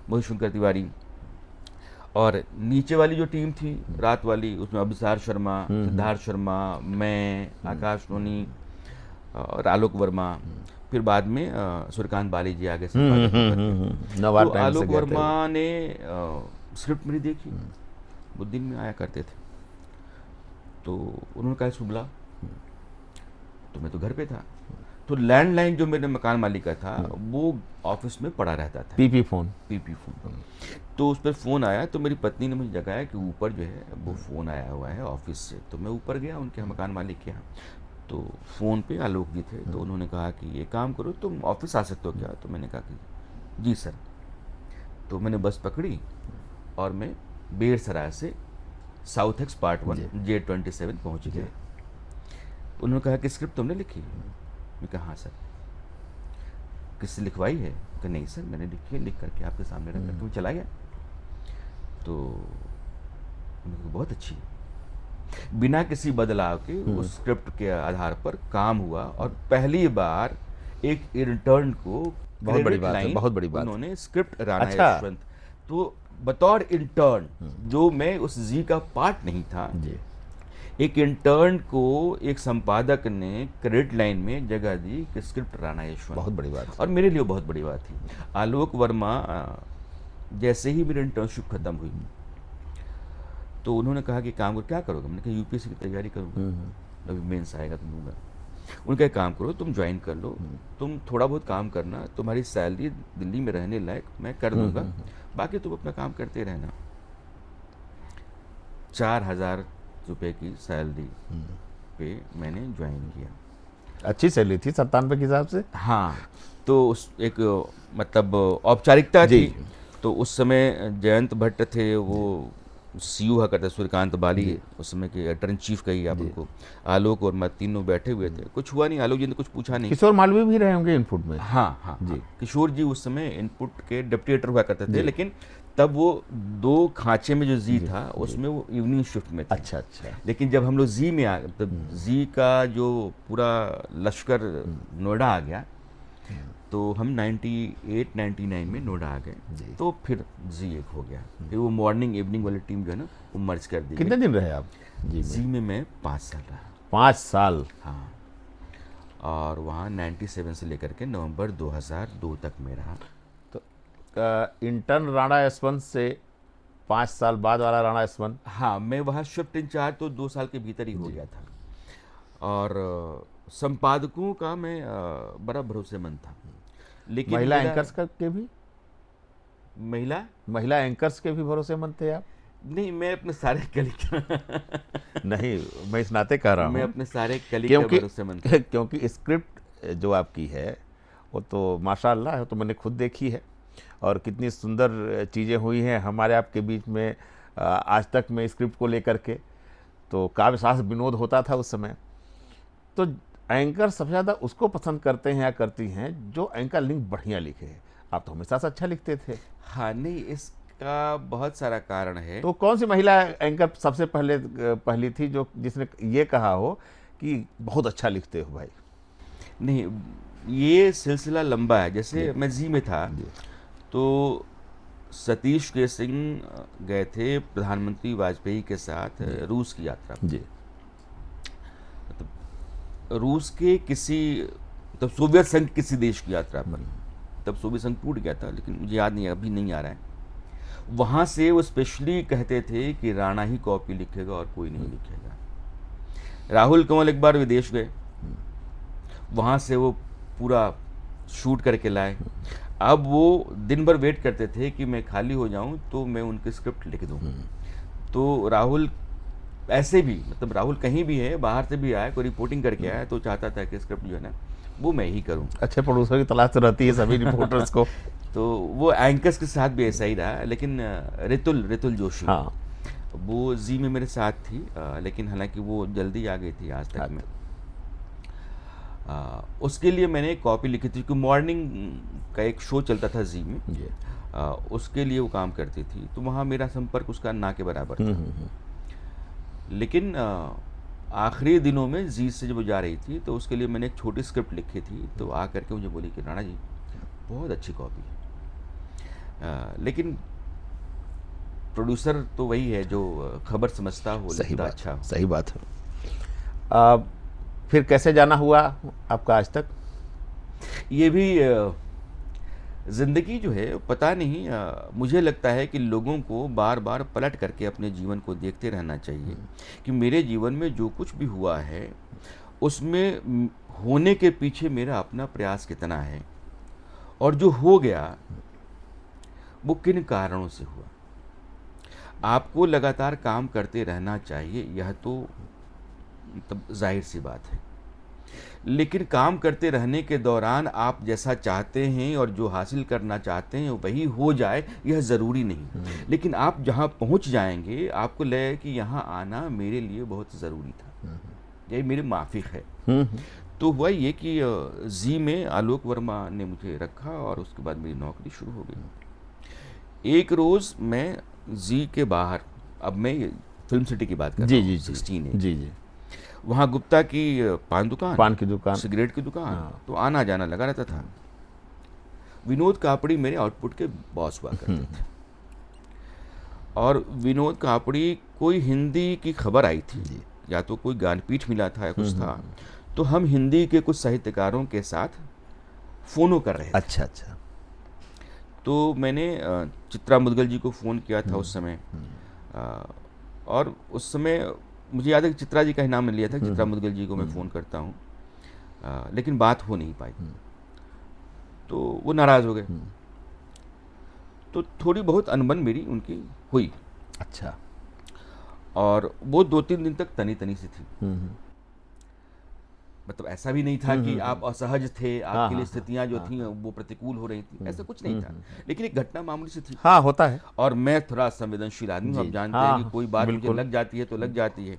मधुशंकर तिवारी। और नीचे वाली जो टीम थी रात वाली, उसमें अभिसार शर्मा, सिद्धार्थ शर्मा, मैं, आकाश सोनी और आलोक वर्मा, फिर बाद में सूर्यकांत बाली जी आगे संपादक होकर के। नवार तो टाइम से आलोक गए थे वर्मा ने स्क्रिप्ट मेरी देखी, वो दिन में आया करते थे। तो उन्होंने कहा इसको बुला, तो मैं तो घर पे था। तो लैंडलाइन जो मेरे मकान मालिक का था वो ऑफिस में पड़ा रहता था, पीपी फोन। PP phone. तो उस पर फ़ोन आया, तो मेरी पत्नी ने मुझे जगाया कि ऊपर जो है वो फ़ोन आया हुआ है ऑफिस से। तो मैं ऊपर गया उनके मकान मालिक के यहाँ। तो फ़ोन पे आलोक जी थे, तो उन्होंने कहा कि ये काम करो, तुम ऑफिस आ सकते हो क्या? तो मैंने कहा कि जी सर। तो मैंने बस पकड़ी और मैं बेरसराय से साउथ एक्स पार्ट 1 J27 पहुँच गया। उन्होंने कहा कि स्क्रिप्ट तुमने लिखी? मैं कहा हाँ सर। किससे लिखवाई है? कि नहीं सर मैंने लिखी है, लिख करके आपके सामने रख करके मैं चला गया। तो उन्होंने कहा बहुत अच्छी है। बिना किसी बदलाव के उस स्क्रिप्ट के आधार पर काम हुआ और पहली बार एक इंटर्न को बहुत बड़ी बात है, बहुत बड़ी बात। उन्होंने स्क्रिप्ट राणा अच्छा। यशवंत, तो बतौर इंटर्न जो मैं उस जी का पार्ट नहीं था, एक इंटर्न को एक संपादक ने क्रेडिट लाइन में जगह दी कि स्क्रिप्ट राणा यशवंत। बहुत बड़ी बात। और मेरे लिए बहुत बड़ी बात थी। आलोक वर्मा जैसे ही मेरी इंटर्नशिप खत्म हुई तो उन्होंने कहा कि काम करो, क्या करोगे? मैंने कहा यूपीएससी की तैयारी करूँगा, अभी मेंस आएगा तो दूंगा। उन्होंने कहा काम करो, तुम ज्वाइन कर लो, तुम थोड़ा बहुत काम करना, तुम्हारी सैलरी दिल्ली में रहने लायक मैं कर दूंगा, बाकी तुम अपना काम करते रहना। 4,000 रुपये की सैलरी पे मैंने ज्वाइन किया। अच्छी सैलरी थी 97 के हिसाब से। हाँ, तो उस एक मतलब औपचारिकता थी। तो उस समय जयंत भट्ट थे, वो सीयू हुआ करते, सूर्यकांत बाली उस समय के एडिटर इन चीफ कहिए आप उनको, आलोक और मैं तीनों बैठे हुए थे। कुछ हुआ नहीं, आलोक जी ने कुछ पूछा नहीं। किशोर मालवीय भी रहे होंगे इनपुट में। हाँ हाँ जी, किशोर जी उस समय इनपुट के डिप्टी एडिटर हुआ करते थे, लेकिन तब वो 2 खांचे में जो जी था उसमें वो इवनिंग शिफ्ट में थे। अच्छा अच्छा। लेकिन जब हम लोग जी में आ, तब जी का जो पूरा लश्कर नोएडा आ गया, तो हम 98-99 में नोएडा आ गए, तो फिर जी एक हो गया। फिर वो मॉर्निंग इवनिंग वाली टीम जो है ना वो मर्ज कर दी। कितने दिन रहे आप जी में? मैं 5 साल रहा। 5 साल। हाँ, और वहाँ 97 से लेकर के नवंबर 2002 तक में रहा। तो इंटर्न राणा यशवंत से 5 साल बाद वाला राणा यशवंत। हाँ, मैं वहाँ शिफ्ट इंचार्ज तो 2 साल के भीतर ही हो गया था। और संपादकों का मैं बड़ा भरोसेमंद था। लेकिन महिला एंकर्स के भी, महिला एंकर्स के भी भरोसेमंद थे आप? नहीं, मैं अपने सारे कलीग नहीं, मैं इस नाते कह रहा हूँ, मैं अपने सारे कलीग का भरोसेमंद था। क्योंकि स्क्रिप्ट जो आपकी है वो तो माशाअल्लाह है, तो मैंने खुद देखी है और कितनी सुंदर चीज़ें हुई हैं हमारे आपके बीच में आज तक में स्क्रिप्ट को लेकर के। तो काव्य शास्त्र विनोद होता था उस समय। तो एंकर सबसे ज़्यादा उसको पसंद करते हैं या करती हैं जो एंकर लिंक बढ़िया लिखे है। आप तो हमेशा से अच्छा लिखते थे। हाँ, नहीं, इसका बहुत सारा कारण है। तो कौन सी महिला एंकर सबसे पहली थी जो जिसने ये कहा हो कि बहुत अच्छा लिखते हो भाई? नहीं, ये सिलसिला लंबा है। जैसे मैं जी में था तो सतीश के सिंह गए थे प्रधानमंत्री वाजपेयी के साथ रूस की यात्रा पर। रूस के किसी, तब सोवियत संघ किसी देश की यात्रा पर, तब सोवियत संघ टूट गया था, लेकिन मुझे याद नहीं, अभी नहीं आ रहा है। वहाँ से वो स्पेशली कहते थे कि राणा ही कॉपी लिखेगा और कोई नहीं लिखेगा। राहुल कंवल एक बार विदेश गए, वहाँ से वो पूरा शूट करके लाए। अब वो दिन भर वेट करते थे कि मैं खाली हो जाऊँ तो मैं उनकी स्क्रिप्ट लिख दूँ। तो राहुल ऐसे भी, मतलब राहुल कहीं भी है, बाहर से भी आया, कोई रिपोर्टिंग करके आया, तो चाहता था कि स्क्रिप्ट जो है ना वो मैं ही करूं। अच्छे प्रोड्यूसर की तलाश तो रहती है सभी रिपोर्टर्स को। तो वो एंकर्स के साथ भी ऐसा ही रहा। लेकिन रितुल जोशी, हाँ, वो जी में मेरे साथ थी, लेकिन हालांकि वो जल्दी आ गई थी आज तक में। उसके लिए मैंने एक कॉपी लिखी थी, क्योंकि मॉर्निंग का एक शो चलता था जी में, उसके लिए वो काम करती थी, तो वहाँ मेरा संपर्क उसका ना के बराबर था। लेकिन आखिरी दिनों में जी से जब वो जा रही थी तो उसके लिए मैंने एक छोटी स्क्रिप्ट लिखी थी, तो आ करके मुझे बोली कि राणा जी बहुत अच्छी कॉपी है, लेकिन प्रोड्यूसर तो वही है जो खबर समझता हो, सही लिखता बात, अच्छा हो। सही बात है। फिर कैसे जाना हुआ आपका आज तक? ये भी ज़िंदगी जो है पता नहीं, मुझे लगता है कि लोगों को बार बार पलट करके अपने जीवन को देखते रहना चाहिए कि मेरे जीवन में जो कुछ भी हुआ है उसमें होने के पीछे मेरा अपना प्रयास कितना है, और जो हो गया वो किन कारणों से हुआ। आपको लगातार काम करते रहना चाहिए, यह तो मतलब जाहिर सी बात है, लेकिन काम करते रहने के दौरान आप जैसा चाहते हैं और जो हासिल करना चाहते हैं वही हो जाए, यह ज़रूरी नहीं। लेकिन आप जहाँ पहुँच जाएंगे आपको लगे कि यहाँ आना मेरे लिए बहुत ज़रूरी था, यही मेरी माफिक है। तो हुआ ये कि जी में आलोक वर्मा ने मुझे रखा और उसके बाद मेरी नौकरी शुरू हो गई। एक रोज़ मैं जी के बाहर, अब मैं फिल्म सिटी की बात कर रहा हूँ, 16 जी, वहाँ गुप्ता की पान की दुकान, सिगरेट की दुकान, तो आना जाना लगा रहता था। विनोद कापड़ी मेरे आउटपुट के बॉस हुआ करते थे, और विनोद कापड़ी कोई हिंदी की खबर आई थी, या तो कोई ज्ञानपीठ मिला था या कुछ था, तो हम हिंदी के कुछ साहित्यकारों के साथ फ़ोनो कर रहे थे। अच्छा। तो मैंने चित्रा मुदगल जी को फ़ोन किया था उस समय, और उस समय मुझे याद है कि चित्रा जी का ही नाम लिया था, चित्रा मुदगल जी को मैं फ़ोन करता हूँ, लेकिन बात हो नहीं पाई, तो वो नाराज़ हो गए। तो थोड़ी बहुत अनबन मेरी उनकी हुई। अच्छा। और वो 2-3 दिन तक तनी तनी सी थी। मतलब ऐसा भी नहीं था कि आप असहज थे, आपके लिए स्थितियां जो थी वो प्रतिकूल हो रही थी, ऐसा कुछ नहीं था, लेकिन एक घटना मामूली सी थी। हाँ, होता है। और मैं थोड़ा संवेदनशील आदमी हूँ, आप जानते हैं कि कोई बात मुझे लग जाती है तो लग जाती है।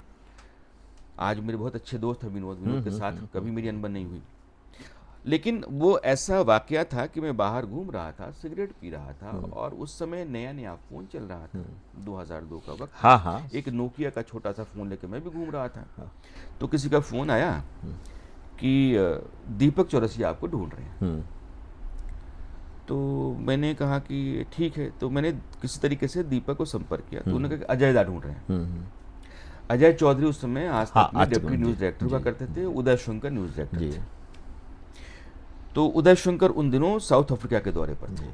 आज मेरे बहुत अच्छे दोस्त हैं विनोद के साथ कभी मेरी अनबन नहीं हुई, लेकिन वो ऐसा वाकया था कि मैं बाहर घूम रहा था, सिगरेट पी रहा था, और उस समय नया नया फ़ोन चल रहा था, 2002 का वक्त। हाँ। एक नोकिया का छोटा सा फ़ोन लेके मैं भी घूम रहा था। तो किसी का फ़ोन आया कि दीपक चौरसिया आपको ढूंढ रहे हैं। तो मैंने कहा कि ठीक है, तो मैंने किसी तरीके से दीपक को संपर्क किया, तो उन्होंने कहा कि अजय दा ढूंढ रहे हैं। अजय चौधरी उस समय आज तक में डिप्टी न्यूज़ डायरेक्टर हुआ करते थे, उदय शंकर न्यूज़ डायरेक्टर थे। तो उदय शंकर उन दिनों साउथ अफ्रीका के दौरे पर थे।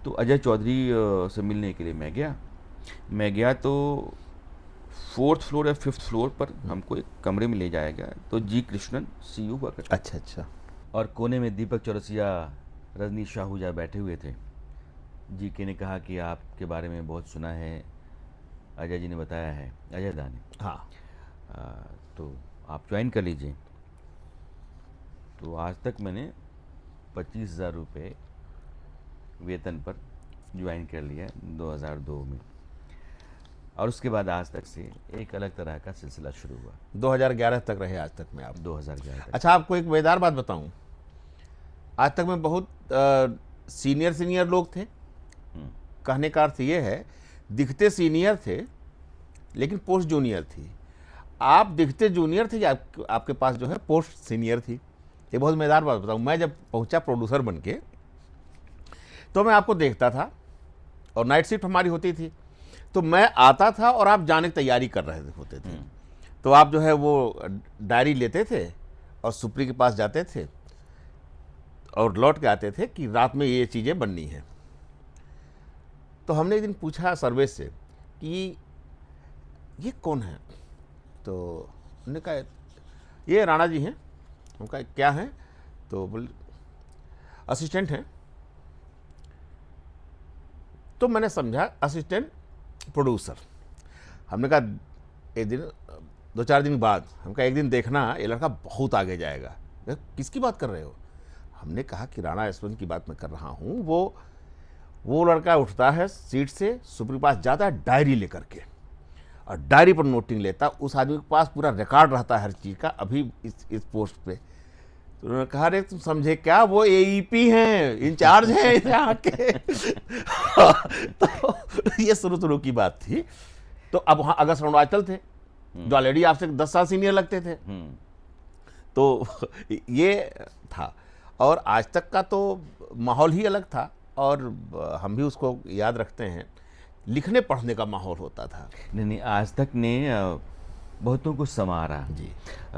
तो अजय चौधरी से मिलने के लिए मैं गया तो 4th फ्लोर या 5th फ्लोर पर हमको एक कमरे में ले जाया गया। तो जी कृष्णन सीयू हुआ करते। अच्छा। और कोने में दीपक चौरसिया, रजनीश शाहूजा बैठे हुए थे। जी के ने कहा कि आपके बारे में बहुत सुना है, अजय जी ने बताया है, अजय दा ने। हाँ। तो आप ज्वाइन कर लीजिए। तो आज तक मैंने 25,000 रुपये वेतन पर ज्वाइन कर लिया 2002 में, और उसके बाद आज तक से एक अलग तरह का सिलसिला शुरू हुआ। 2011 तक रहे आज तक में आप? 2011 तक। अच्छा, आपको एक मज़ेदार बात बताऊं, आज तक में बहुत सीनियर लोग थे। कहने का अर्थ ये है, दिखते सीनियर थे लेकिन पोस्ट जूनियर थी। आप दिखते जूनियर थे, आपके पास जो है पोस्ट सीनियर थी। ये बहुत मज़ेदार बात बताऊं, मैं जब पहुंचा प्रोड्यूसर बन के, तो मैं आपको देखता था, और नाइट शिफ्ट हमारी होती थी, तो मैं आता था और आप जाने की तैयारी कर रहे होते थे। तो आप जो है वो डायरी लेते थे और सुप्री के पास जाते थे और लौट के आते थे कि रात में ये चीज़ें बननी है। तो हमने एक दिन पूछा सर्वेश से कि ये कौन है, तो उन्होंने कहा ये राणा जी हैं। हम कहा क्या हैं, तो बोले असिस्टेंट हैं। तो मैंने समझा असिस्टेंट प्रोड्यूसर। हमने कहा एक दिन, 2-4 दिन बाद हम कहा एक दिन देखना ये लड़का बहुत आगे जाएगा। किसकी बात कर रहे हो? हमने कहा कि राणा यशवंत की बात मैं कर रहा हूँ। वो लड़का उठता है सीट से, सुप्री के पास जाता है डायरी लेकर के, और डायरी पर नोटिंग लेता। उस आदमी के पास पूरा रिकॉर्ड रहता है हर चीज़ का, अभी इस पोस्ट पे। तो उन्होंने कहा अरे तुम समझे क्या, वो एईपी हैं, इंचार्ज हैं यहाँ के। तो ये शुरू की बात थी। तो अब वहाँ अगस्त अरुणाचल थे जो ऑलरेडी आपसे 10 साल सीनियर लगते थे। तो ये था, और आज तक का तो माहौल ही अलग था, और हम भी उसको याद रखते हैं। लिखने पढ़ने का माहौल होता था। नहीं, आज तक ने बहुतों को संवारा जी।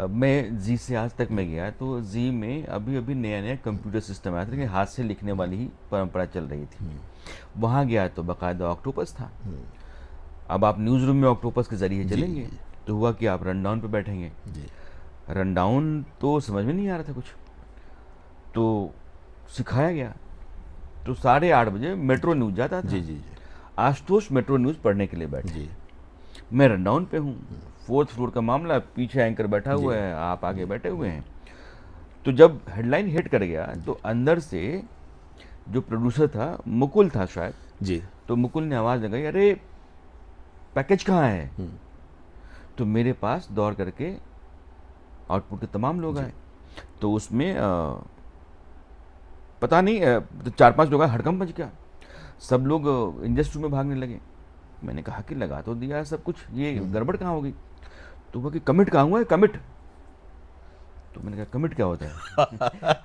मैं जी से आज तक में गया तो जी में अभी अभी नया नया कंप्यूटर सिस्टम आया था, लेकिन हाथ से लिखने वाली ही परंपरा चल रही थी। वहाँ गया तो बाकायदा ऑक्टोपस था। अब आप न्यूज़ रूम में ऑक्टोपस के जरिए चलेंगे तो हुआ कि आप रन डाउन पे बैठेंगे। रन डाउन तो समझ में नहीं आ रहा था कुछ, तो सिखाया गया। तो 8:30 बजे मेट्रो न्यूज़ जाता था। जी। आशुतोष मेट्रो न्यूज़ पढ़ने के लिए बैठे। मैं रन डाउन पे हूँ, 4th फ्लोर का मामला, पीछे एंकर बैठा हुआ है, आप आगे बैठे हुए हैं। तो जब हेडलाइन हिट कर गया तो अंदर से जो प्रोड्यूसर था, मुकुल था शायद जी, तो मुकुल ने आवाज़ लगाई, अरे पैकेज कहाँ है? तो मेरे पास दौड़ करके आउटपुट के तमाम लोग आए। तो उसमें पता नहीं 4-5 लोग आए, हड़कंप मच गया, सब लोग इंडस्ट्री में भागने लगे। मैंने कहा कि लगा तो दिया सब कुछ, ये गड़बड़ कहाँ होगी? तो वो कि कमिट कहाँ हुआ है, कमिट। तो मैंने कहा कमिट क्या होता है?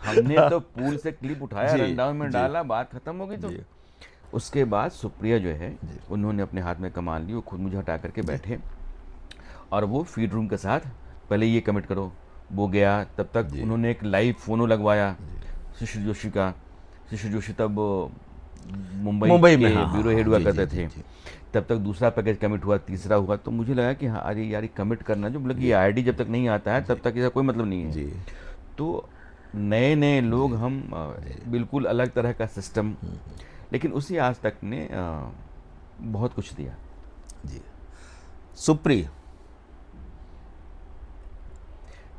हमने तो पूल से क्लिप उठाया, रन डाउन में डाला, बात खत्म हो गई। तो उसके बाद सुप्रिया जो है उन्होंने अपने हाथ में कमान ली, वो खुद मुझे हटा करके बैठे और वो फीड रूम के साथ पहले ये कमिट करो, वो गया। तब तक उन्होंने एक लाइव फोनो लगवाया शिशिर जोशी का। शिशिर जोशी तब मुंबई में ब्यूरो हेड हुआ करते थे। तब तक दूसरा पैकेज कमिट हुआ, तीसरा हुआ। तो मुझे लगा कि हाँ अरे यार ये कमिट करना जो मतलब ये आईडी जब तक नहीं आता है तब तक इसका कोई मतलब नहीं है। तो नए नए लोग हम, बिल्कुल अलग तरह का सिस्टम, लेकिन उसी आज तक ने बहुत कुछ दिया। जी। सुप्री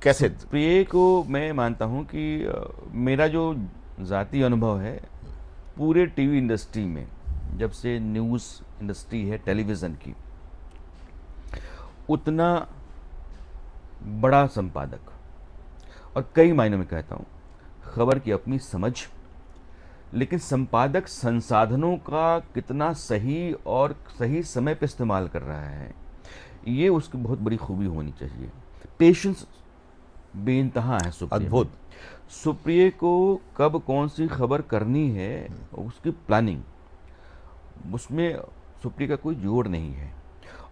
कैसे? सुप्रिया को मैं मानता हूँ कि मेरा जो ज़ाती अनुभव है पूरे टीवी इंडस्ट्री में, जब से न्यूज़ इंडस्ट्री है टेलीविज़न की, उतना बड़ा संपादक, और कई मायनों में कहता हूँ खबर की अपनी समझ, लेकिन संपादक संसाधनों का कितना सही और सही समय पर इस्तेमाल कर रहा है, ये उसकी बहुत बड़ी खूबी होनी चाहिए। पेशेंस बेइंतहा है सुप्रिया। अद्भुत। सुप्रिया को कब कौन सी खबर करनी है उसकी प्लानिंग, उसमें सुप्रिया का कोई जोड़ नहीं है।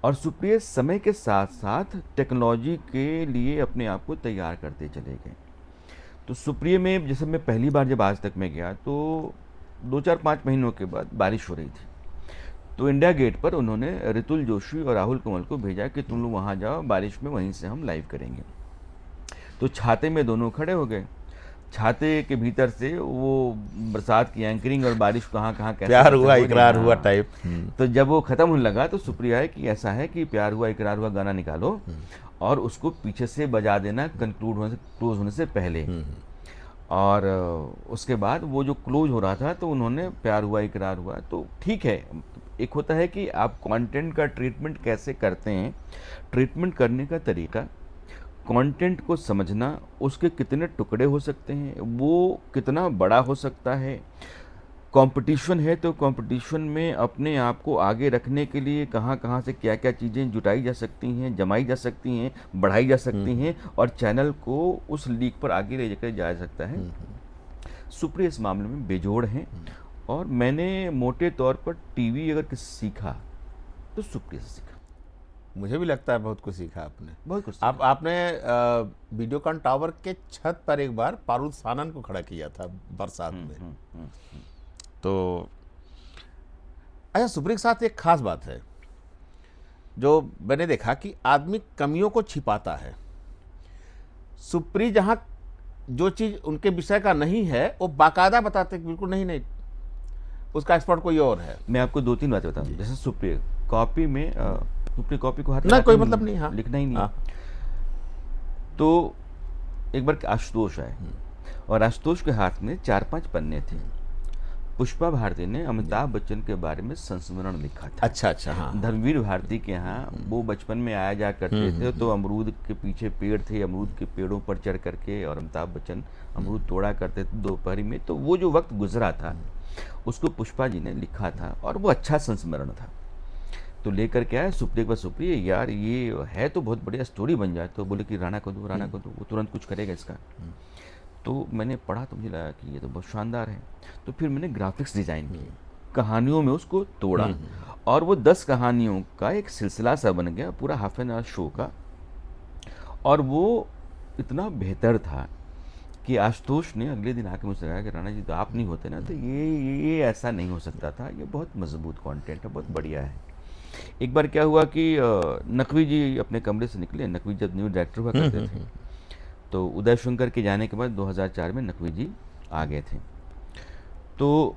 और सुप्रिया समय के साथ साथ टेक्नोलॉजी के लिए अपने आप को तैयार करते चले गए। तो सुप्रिया में जैसे मैं पहली बार जब आज तक में गया तो 2-4-5 महीनों के बाद बारिश हो रही थी। तो इंडिया गेट पर उन्होंने ऋतुल जोशी और राहुल कमल को भेजा कि तुम लोग वहाँ जाओ, बारिश में वहीं से हम लाइव करेंगे। तो छाते में दोनों खड़े हो गए। छाते के भीतर से वो बरसात की एंकरिंग और बारिश कहाँ कैसे प्यार हुआ इकरार हुआ टाइप। तो जब वो खत्म होने लगा तो सुप्रिया है कि ऐसा है कि प्यार हुआ इकरार हुआ गाना निकालो और उसको पीछे से बजा देना क्लोज होने से पहले। और उसके बाद वो जो क्लोज हो रहा था तो उन्होंने प्यार हुआ इकरार हुआ। तो ठीक है, एक होता है कि आप कंटेंट का ट्रीटमेंट कैसे करते हैं, ट्रीटमेंट करने का तरीका, कंटेंट को समझना, उसके कितने टुकड़े हो सकते हैं, वो कितना बड़ा हो सकता है। कंपटीशन है तो कंपटीशन में अपने आप को आगे रखने के लिए कहाँ से क्या क्या चीज़ें जुटाई जा सकती हैं, जमाई जा सकती हैं, बढ़ाई जा सकती हैं और चैनल को उस लीक पर आगे ले जाकर जा सकता है। सुप्रिया इस मामले में बेजोड़ हैं और मैंने मोटे तौर पर टीवी अगर किसी सीखा तो सुप्रिया से सीखा। मुझे भी लगता है बहुत कुछ सीखा आपने, बहुत कुछ। आपने वीडियोकॉन टावर के छत पर एक बार पारूद सानन को खड़ा किया था बरसात में। तो अच्छा, सुप्रिया के साथ एक खास बात है जो मैंने देखा कि आदमी कमियों को छिपाता है। सुप्रिया जहाँ जो चीज़ उनके विषय का नहीं है वो बाकायदा बताते बिल्कुल नहीं, उसका एक्सपर्ट कोई और है। मैं आपको 2-3 बातें बताऊँ। जैसे सुप्रिया कॉपी में सुप्रिया कॉपी को हाथ ना कोई मतलब नहीं, हाँ लिखना ही नहीं। तो एक बार आशुतोष आए और आशुतोष के हाथ में 4-5 पन्ने थे। पुष्पा भारती ने अमिताभ बच्चन के बारे में संस्मरण लिखा था। अच्छा अच्छा, हाँ। धर्मवीर भारती के यहाँ वो बचपन में आया जा करते थे, तो अमरूद के पीछे पेड़ थे, अमरूद के पेड़ों पर चढ़ करके और अमिताभ बच्चन अमरूद तोड़ा करते थे दोपहर में। तो वो जो वक्त गुजरा था उसको पुष्पा जी ने लिखा था और वो अच्छा संस्मरण था। तो लेकर के आया सुप्रिया के पास, सुप्रिया यार ये है तो बहुत बढ़िया स्टोरी बन जाए। तो बोले कि राणा को दो, राणा को दो, वो तुरंत कुछ करेगा इसका। तो मैंने पढ़ा तो मुझे लगा कि ये तो बहुत शानदार है। तो फिर मैंने ग्राफिक्स डिज़ाइन की, कहानियों में उसको तोड़ा और वो 10 कहानियों का एक सिलसिला सा बन गया, पूरा हाफ एन आवर शो का। और वो इतना बेहतर था कि आशुतोष ने अगले दिन आके मुझसे कहा कि राणा जी तो आप नहीं होते ना तो ये ऐसा नहीं हो सकता था, ये बहुत मजबूत कंटेंट है, बहुत बढ़िया है। एक बार क्या हुआ कि नकवी जी अपने कमरे से निकले। नकवी जब न्यू डायरेक्टर हुआ करते थे, तो उदय शंकर के जाने के बाद 2004 में नकवी जी आ गए थे। तो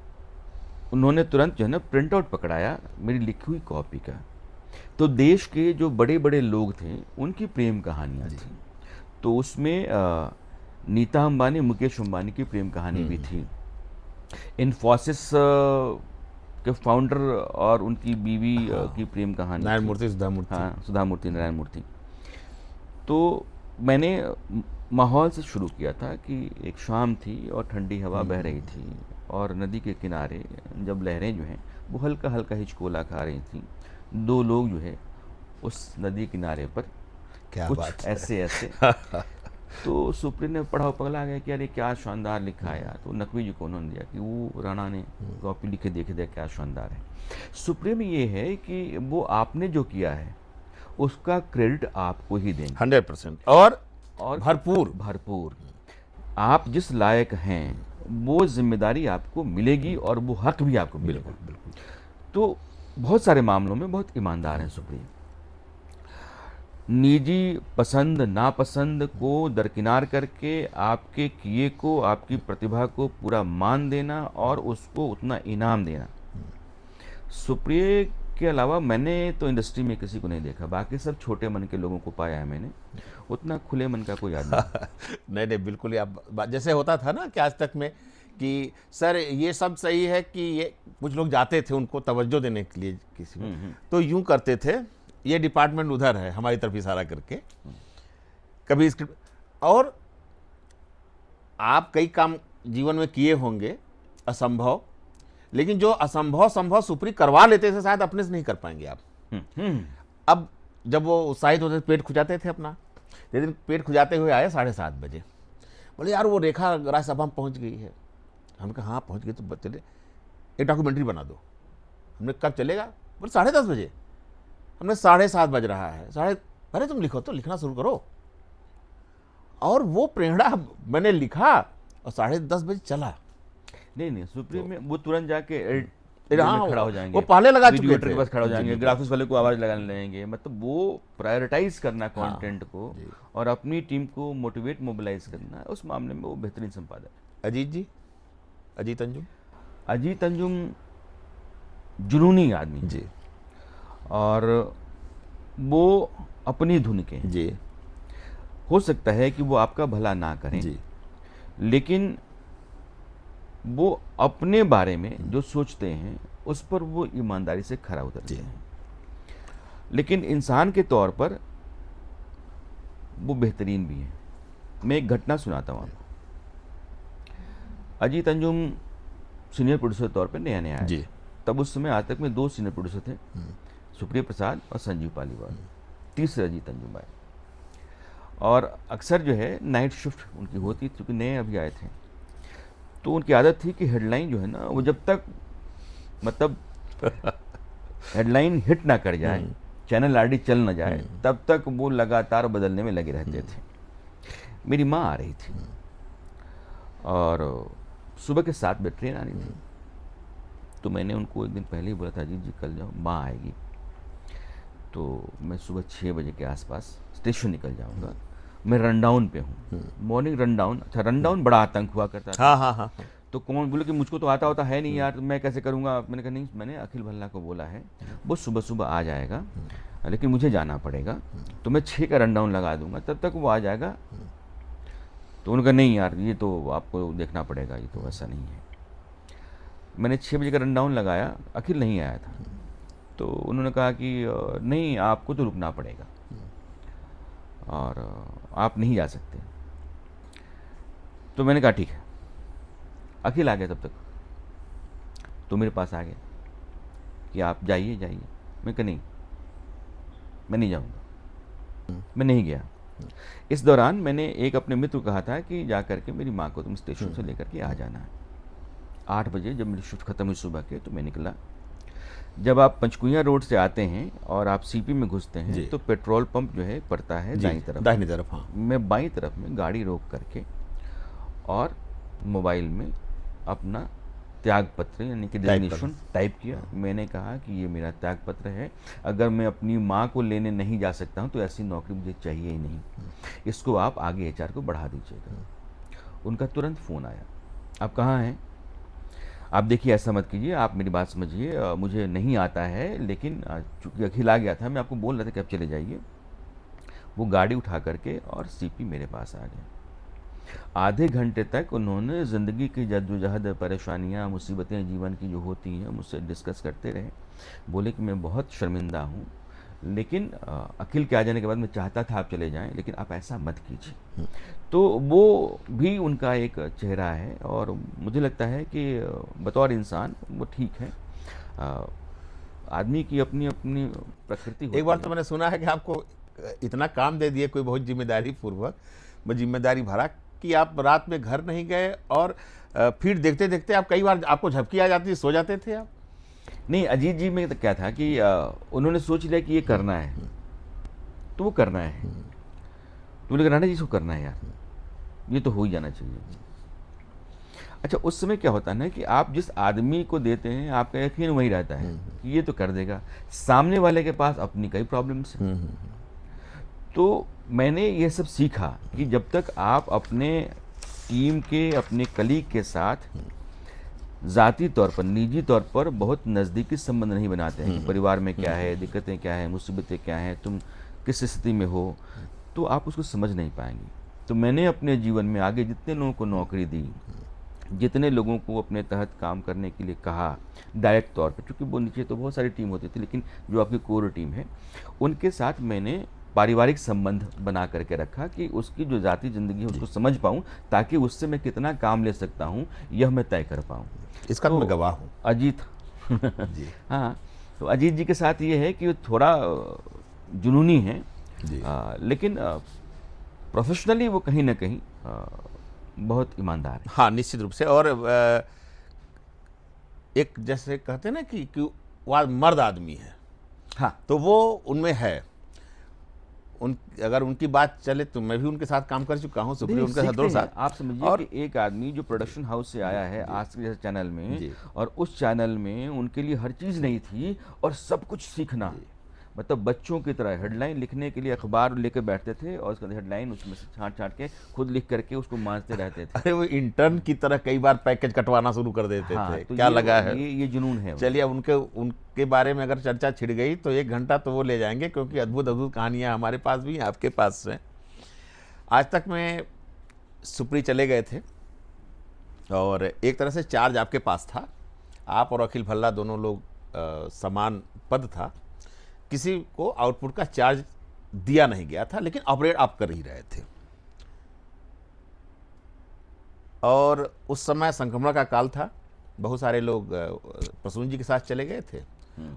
उन्होंने तुरंत जो है ना प्रिंट आउट पकड़ाया मेरी लिखी हुई कॉपी का। तो देश के जो बड़े बड़े लोग थे उनकी प्रेम कहानियाँ थी। तो उसमें नीता अंबानी, मुकेश अंबानी की प्रेम कहानी भी थी। इन्फोसिस के फाउंडर और उनकी बीवी की प्रेम कहानी, नारायण मूर्ति, सुधा मूर्ति। हाँ, सुधा मूर्ति, नारायण मूर्ति। तो मैंने माहौल से शुरू किया था कि एक शाम थी और ठंडी हवा बह रही थी और नदी के किनारे जब लहरें जो हैं वो हल्का हल्का हिचकोला खा रही थी, 2 लोग जो है उस नदी किनारे पर क्या कुछ बात है। ऐसे ऐसे तो सुप्रिया ने पढ़ा, पगला गया कि अरे क्या शानदार लिखा है यार। तो नकवी जी को उन्होंने दिया कि वो राणा ने कॉपी लिखे, देखे दे क्या शानदार है। सुप्रिया में ये है कि वो आपने जो किया है उसका क्रेडिट आपको ही देंगे 100% और भरपूर भरपूर। आप जिस लायक हैं वो जिम्मेदारी आपको मिलेगी और वो हक भी आपको मिलेगा। बिल्कुल। तो बहुत सारे मामलों में बहुत ईमानदार हैं सुप्रिया। निजी पसंद नापसंद को दरकिनार करके आपके किए को, आपकी प्रतिभा को पूरा मान देना और उसको उतना इनाम देना। सुप्रिया के अलावा मैंने तो इंडस्ट्री में किसी को नहीं देखा, बाकी सब छोटे मन के लोगों को पाया है मैंने, उतना खुले मन का कोई आदमी नहीं नहीं, बिल्कुल ही आप जैसे होता था ना कि आज तक में कि सर ये सब सही है कि ये कुछ लोग जाते थे उनको तवज्जो देने के लिए किसी को, तो यूं करते थे ये डिपार्टमेंट उधर है, हमारी तरफ इशारा करके कभी स्क्रिप्ट। और आप कई काम जीवन में किए होंगे असंभव, लेकिन जो असंभव संभव सुप्री करवा लेते थे शायद अपने से नहीं कर पाएंगे आप। अब जब वो उत्साहित होते थे, पेट खुजाते थे अपना, जिस दिन पेट खुजाते हुए आए 7:30 बजे, बोले यार वो रेखा राज्यसभा में पहुंच गई है। हमने कहा हाँ पहुंच गई, तो चले एक डॉक्यूमेंट्री बना दो। हमने कब चलेगा? बोले 10:30 बजे। हमने 7:30 बज रहा है, अरे तुम लिखो तो, लिखना शुरू करो। और वो प्रेरणा मैंने लिखा और 10:30 बजे चला। नहीं सुप्रीम में वो तुरंत जाके एडिट हाँ, में खड़ा हो जाएंगे, वो पहले लगा चुके वीडियो थे, के पास खड़ा हो जाएंगे, जी, ग्राफिक्स वाले को आवाज लगाने लगेंगे। मतलब वो प्रायोरिटाइज करना कंटेंट को और अपनी टीम को मोटिवेट मोबिलाइज करना, उस मामले में वो बेहतरीन संपादक है। अजीत जी, अजीत अंजुम, अजीत अंजुम जुनूनी आदमी जी, और वो अपनी धुन के हैं। जी, हो सकता है कि वो आपका भला ना करें जी, लेकिन वो अपने बारे में जो सोचते हैं उस पर वो ईमानदारी से खरा उतरते हैं। लेकिन इंसान के तौर पर वो बेहतरीन भी हैं। मैं एक घटना सुनाता हूँ आपको। अजीत अंजुम सीनियर प्रोड्यूसर के तौर पर नया नया जी, आया, तब उस समय आज तक में 2 सीनियर प्रोड्यूसर थे, सुप्रिया प्रसाद और संजीव पालीवाल। तीसरे अजीत अंजुम आए और अक्सर जो है नाइट शिफ्ट उनकी होती, क्योंकि नए अभी आए थे। तो उनकी आदत थी कि हेडलाइन जो है ना वो जब तक मतलब हेडलाइन हिट ना कर जाए, चैनल आरडी चल ना जाए, तब तक वो लगातार बदलने में लगे रहते थे। मेरी माँ आ रही थी और सुबह के 7 बजे ट्रेन आ रही थी। तो मैंने उनको एक दिन पहले ही बोला था अजीत जी कल जाओ, माँ आएगी। तो मैं सुबह 6 बजे के आसपास स्टेशन निकल जाऊंगा। मैं रनडाउन पे हूँ, मॉर्निंग रनडाउन। अच्छा, रनडाउन बड़ा आतंक हुआ करता था। हाँ हाँ हाँ। तो कौन बोले कि मुझको तो आता होता है नहीं यार, मैं कैसे करूँगा। मैंने कहा नहीं, मैंने अखिल भल्ला को बोला है, वो सुबह सुबह आ जाएगा, लेकिन मुझे जाना पड़ेगा, तो मैं 6 का रनडाउन लगा दूंगा, तब तक वो आ जाएगा। तो उन्होंने कहा नहीं यार, ये तो आपको देखना पड़ेगा, ये तो ऐसा नहीं है। मैंने 6 बजे का रन डाउन लगाया, अखिल नहीं आया था। तो उन्होंने कहा कि नहीं, आपको तो रुकना पड़ेगा और आप नहीं जा सकते। तो मैंने कहा ठीक है। अखिल आ गया तब तक, तो मेरे पास आ गया कि आप जाइए जाइए। मैं कहा नहीं, मैं नहीं जाऊँगा। मैं नहीं गया। इस दौरान मैंने एक अपने मित्र को कहा था कि जा करके मेरी माँ को तुम स्टेशन से लेकर के आ जाना है। 8 बजे जब मेरी शिफ्ट खत्म हुई सुबह के, तो मैं निकला। जब आप पंचकुइया रोड से आते हैं और आप सीपी में घुसते जी। हैं तो पेट्रोल पंप जो है पड़ता है दाईं तरफ। दाहिनी तरफ, हाँ। मैं बाईं तरफ में गाड़ी रोक करके और मोबाइल में अपना त्याग पत्र यानी कि रेजिग्नेशन टाइप किया। मैंने कहा कि ये मेरा त्याग पत्र है, अगर मैं अपनी माँ को लेने नहीं जा सकता हूँ तो ऐसी नौकरी मुझे चाहिए ही नहीं, इसको आप आगे एचआर को बढ़ा दीजिएगा। उनका तुरंत फ़ोन आया, आप कहाँ हैं? आप देखिए, ऐसा मत कीजिए, आप मेरी बात समझिए, मुझे नहीं आता है, लेकिन चूँकि अखिल आ गया था, मैं आपको बोल रहा था कि आप चले जाइए। वो गाड़ी उठा करके और सीपी मेरे पास आ गए। आधे घंटे तक उन्होंने ज़िंदगी की जद्दोजहद, परेशानियां, मुसीबतें जीवन की जो होती हैं मुझसे डिस्कस करते रहे। बोले कि मैं बहुत शर्मिंदा हूँ, लेकिन अखिल के आ जाने के बाद मैं चाहता था आप चले जाएं, लेकिन आप ऐसा मत कीजिए। तो वो भी उनका एक चेहरा है और मुझे लगता है कि बतौर इंसान वो ठीक है। आदमी की अपनी अपनी प्रकृति होती एक बार है। तो मैंने सुना है कि आपको इतना काम दे दिए कोई बहुत जिम्मेदारी पूर्वक, मैं जिम्मेदारी भरा, कि आप रात में घर नहीं गए और फिर देखते देखते आप कई बार आपको झपकी आ जाती, सो जाते थे आप। नहीं, अजीत जी में तो क्या था कि उन्होंने सोच लिया कि ये करना है तो वो करना है। तो बोले राणा जी इसको करना है यार, ये तो हो ही जाना चाहिए। अच्छा, उस समय क्या होता है ना कि आप जिस आदमी को देते हैं आपका यकीन वही रहता है कि ये तो कर देगा। सामने वाले के पास अपनी कई प्रॉब्लम्स हैं। तो मैंने ये सब सीखा कि जब तक आप अपने टीम के, अपने कलीग के साथ ज़ाती तौर पर, निजी तौर पर बहुत नज़दीकी संबंध नहीं बनाते हैं कि परिवार में क्या है, दिक्कतें क्या हैं, मुसीबतें क्या हैं, तुम किस स्थिति में हो, तो आप उसको समझ नहीं पाएंगे। तो मैंने अपने जीवन में आगे जितने लोगों को नौकरी दी, जितने लोगों को अपने तहत काम करने के लिए कहा डायरेक्ट तौर पर, क्योंकि वो नीचे तो बहुत सारी टीम होती थी, लेकिन जो आपकी कोर टीम है उनके साथ मैंने पारिवारिक संबंध बना करके रखा कि उसकी जो ज़ाती ज़िंदगी है उसको समझ पाऊँ, ताकि उससे मैं कितना काम ले सकता हूँ यह मैं तय कर पाऊँ। इसका तो मैं गवाह हूँ। अजीत जी हाँ, तो अजीत जी के साथ ये है कि वो थोड़ा जुनूनी है जी। लेकिन प्रोफेशनली वो कहीं ना कहीं बहुत ईमानदार है। हाँ, निश्चित रूप से। और एक जैसे कहते हैं ना कि वो मर्द आदमी है, हाँ, तो वो उनमें है। अगर उनकी बात चले तो मैं भी उनके साथ काम कर चुका हूँ, सुप्रीम उनके साथ, दोनों साथ। आप समझिए और कि एक आदमी जो प्रोडक्शन हाउस से आया है आज के जैसे चैनल में, जी। और उस चैनल में उनके लिए हर चीज़ नहीं थी और सब कुछ सीखना, मतलब बच्चों की तरह हेडलाइन लिखने के लिए अखबार लेकर बैठते थे और उसका हेडलाइन उसमें से छाँट छाँट के खुद लिख करके उसको मांझते रहते थे। अरे वो इंटर्न की तरह कई बार पैकेज कटवाना शुरू कर देते हाँ, थे। तो क्या लगा है? ये जुनून है। चलिए, अब उनके बारे में अगर चर्चा छिड़ गई तो 1 घंटा तो वो ले जाएंगे, क्योंकि अद्भुत अद्भुत कहानियां हमारे पास भी हैं, आपके पास हैं। आज तक में सुप्री चले गए थे और एक तरह से चार्ज आपके पास था। आप और अखिल भल्ला दोनों लोग समान पद था, किसी को आउटपुट का चार्ज दिया नहीं गया था, लेकिन ऑपरेट आप कर ही रहे थे। और उस समय संक्रमण का काल था, बहुत सारे लोग प्रसून जी के साथ चले गए थे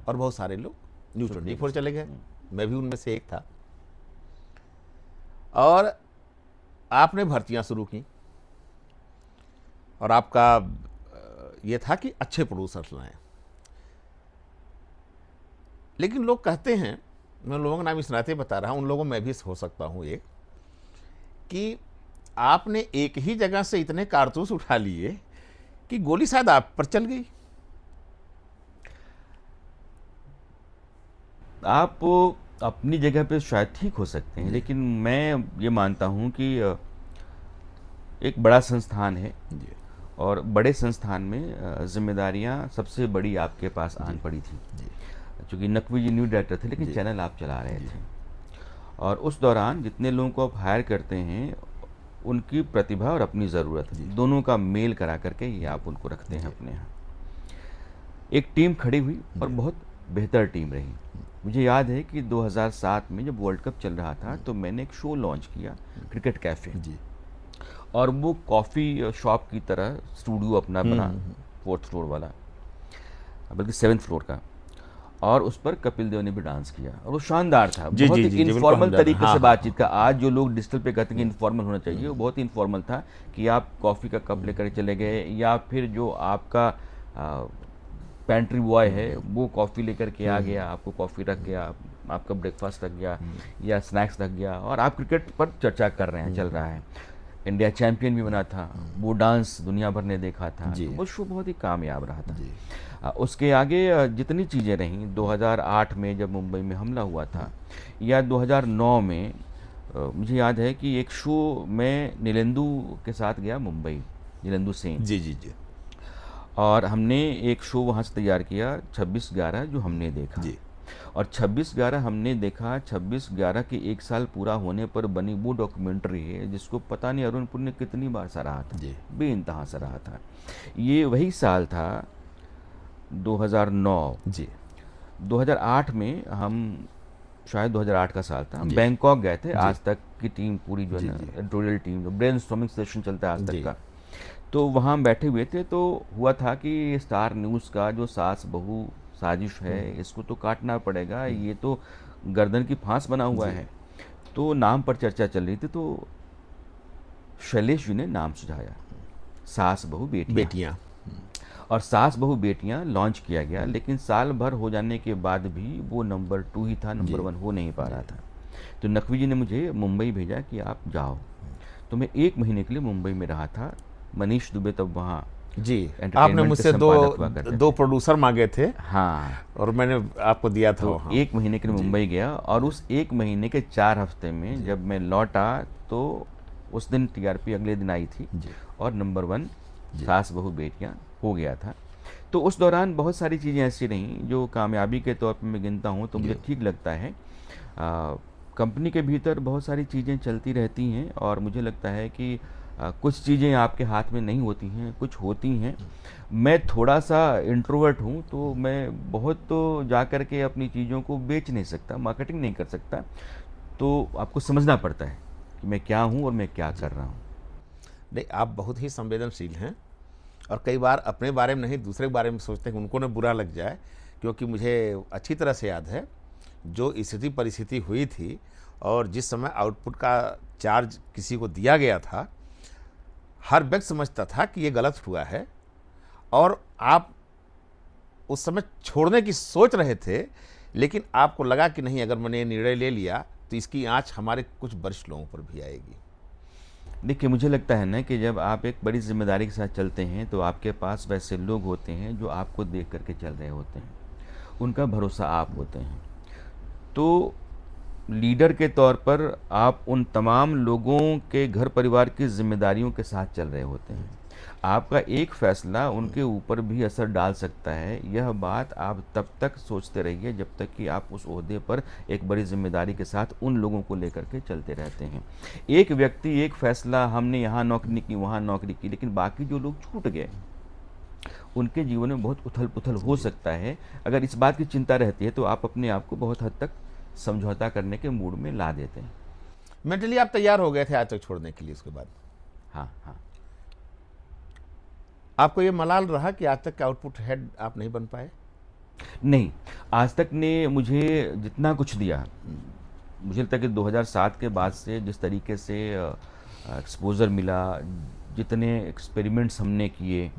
और बहुत सारे लोग न्यूज़ 24 चले गए, मैं भी उनमें से एक था। और आपने भर्तियां शुरू की और आपका ये था कि अच्छे प्रोड्यूसर्स लाएं। लेकिन लोग कहते हैं, मैं लोगों का नाम इस नाते बता रहा हूं, उन लोगों में भी हो सकता हूं एक, कि आपने एक ही जगह से इतने कारतूस उठा लिए कि गोली शायद आप पर चल गई। आप अपनी जगह पे शायद ठीक हो सकते हैं, लेकिन मैं ये मानता हूँ कि एक बड़ा संस्थान है जी और बड़े संस्थान में जिम्मेदारियाँ सबसे बड़ी आपके पास आन पड़ी थी। चूँकि नकवी जी न्यू डायरेक्टर थे, लेकिन चैनल आप चला रहे थे, और उस दौरान जितने लोगों को आप हायर करते हैं उनकी प्रतिभा और अपनी ज़रूरत दोनों का मेल करा करके ये आप उनको रखते हैं अपने यहाँ। एक टीम खड़ी हुई और बहुत बेहतर टीम रही। मुझे याद है कि 2007 में जब वर्ल्ड कप चल रहा था तो मैंने एक शो लॉन्च किया, क्रिकेट कैफ़े, जी और वो कॉफ़ी शॉप की तरह स्टूडियो अपना बना, 4th फ्लोर वाला, बल्कि 7th फ्लोर का, और उस पर कपिल देव ने भी डांस किया और वो शानदार था। जी बहुत जी एक जी जी, बिल्कुल इनफॉर्मल हम जान- तरीके हाँ, से हाँ, बातचीत का। आज जो लोग डिजिटल पे कहते हैं कि इनफॉर्मल होना चाहिए, वो बहुत इनफॉर्मल था कि आप कॉफ़ी का कप लेकर चले गए, या फिर जो आपका पेंट्री बॉय है वो कॉफ़ी लेकर के आ गया, आपको कॉफ़ी रख गया, आपका ब्रेकफास्ट रख गया या स्नैक्स रख गया, और आप क्रिकेट पर चर्चा कर रहे हैं, चल रहा है। इंडिया चैंपियन भी बना था, वो डांस दुनिया भर ने देखा था, जी। तो वो शो बहुत ही कामयाब रहा था। जी उसके आगे जितनी चीज़ें रहीं, 2008 में जब मुंबई में हमला हुआ था, या 2009 में मुझे याद है कि एक शो मैं नीलेंदु के साथ गया मुंबई, नीलेंदु सेन, जी जी जी और हमने एक शो वहाँ से तैयार किया 26/11 जो हमने देखा। जी और 26/11 हमने देखा, 26/11 के 1 साल पूरा होने पर बनी वो डॉक्यूमेंट्री है जिसको पता नहीं अरुणपुर ने कितनी बार सराहा था, जी बेइंतहा सराहा था। ये वही साल था 2009। जी 2008 में हम, शायद 2008 का साल था, हम जी। बैंकॉक गए थे, आज तक की टीम पूरी जो है जी, ना, जी। एडिटोरियल टीम, जो ब्रेनस्टॉर्मिंग सेशन चलता है आज जी। तक का, तो वहाँ हम बैठे हुए थे, तो हुआ था कि स्टार न्यूज़ का जो सास बहू साजिश है, इसको तो काटना पड़ेगा, ये तो गर्दन की फांस बना हुआ है। तो नाम पर चर्चा चल रही थी, तो शैलेश जी ने नाम सुझाया, सास बहू बेटियाँ। बेटियां और सास बहू बेटियां लॉन्च किया गया, लेकिन साल भर हो जाने के बाद भी वो नंबर 2 ही था, नंबर 1 हो नहीं पा रहा था। तो नकवी जी ने मुझे मुंबई भेजा कि आप जाओ। तो मैं 1 महीने के लिए मुंबई में रहा था। मनीष दुबे तब वहाँ जी। एंटरटेनमेंट आपने के मुझसे संपादक हुआ करते दो थे। प्रोड्यूसर मांगे थे हाँ, और मैंने आपको दिया था तो वहाँ। 1 महीने के लिए मुंबई गया, और उस 1 महीने के 4 हफ्ते में जब मैं लौटा तो उस दिन टीआरपी अगले दिन आई थी, जी और नंबर 1 सास बहू बेटियां हो गया था। तो उस दौरान बहुत सारी चीज़ें ऐसी रहीं जो कामयाबी के तौर पर मैं गिनता हूँ तो मुझे ठीक लगता है। कंपनी के भीतर बहुत सारी चीज़ें चलती रहती हैं, और मुझे लगता है कि कुछ चीज़ें आपके हाथ में नहीं होती हैं, कुछ होती हैं। मैं थोड़ा सा इंट्रोवर्ट हूँ, तो मैं बहुत तो जा कर के अपनी चीज़ों को बेच नहीं सकता, मार्केटिंग नहीं कर सकता। तो आपको समझना पड़ता है कि मैं क्या हूँ और मैं क्या कर रहा हूँ। नहीं, आप बहुत ही संवेदनशील हैं और कई बार अपने बारे में नहीं दूसरे के बारे में सोचते हैं कि उनको न बुरा लग जाए, क्योंकि मुझे अच्छी तरह से याद है जो स्थिति परिस्थिति हुई थी और जिस समय आउटपुट का चार्ज किसी को दिया गया था, हर व्यक्ति समझता था कि ये गलत हुआ है, और आप उस समय छोड़ने की सोच रहे थे, लेकिन आपको लगा कि नहीं, अगर मैंने ये निर्णय ले लिया तो इसकी आंच हमारे कुछ वरिष्ठ लोगों पर भी आएगी। देखिए, मुझे लगता है ना कि जब आप एक बड़ी जिम्मेदारी के साथ चलते हैं तो आपके पास वैसे लोग होते हैं जो आपको देख करके चल रहे होते हैं, उनका भरोसा आप होते हैं। तो लीडर के तौर पर आप उन तमाम लोगों के घर परिवार की जिम्मेदारियों के साथ चल रहे होते हैं। आपका एक फैसला उनके ऊपर भी असर डाल सकता है। यह बात आप तब तक सोचते रहिए जब तक कि आप उस ओहदे पर एक बड़ी जिम्मेदारी के साथ उन लोगों को लेकर के चलते रहते हैं। एक व्यक्ति, एक फैसला, हमने यहाँ नौकरी की, वहाँ नौकरी की, लेकिन बाकी जो लोग छूट गए, उनके जीवन में बहुत उथल पुथल हो सकता है। अगर इस बात की चिंता रहती है तो आप अपने आप को बहुत हद तक समझौता करने के मूड में ला देते हैं। मेंटली आप तैयार हो गए थे आज तक छोड़ने के लिए उसके बाद? हाँ हाँ। आपको ये मलाल रहा कि आज तक के आउटपुट हेड आप नहीं बन पाए? नहीं, आज तक ने मुझे जितना कुछ दिया, मुझे लगता है कि 2007 के बाद से जिस तरीके से एक्सपोजर मिला, जितने एक्सपेरिमेंट्स हमने किए,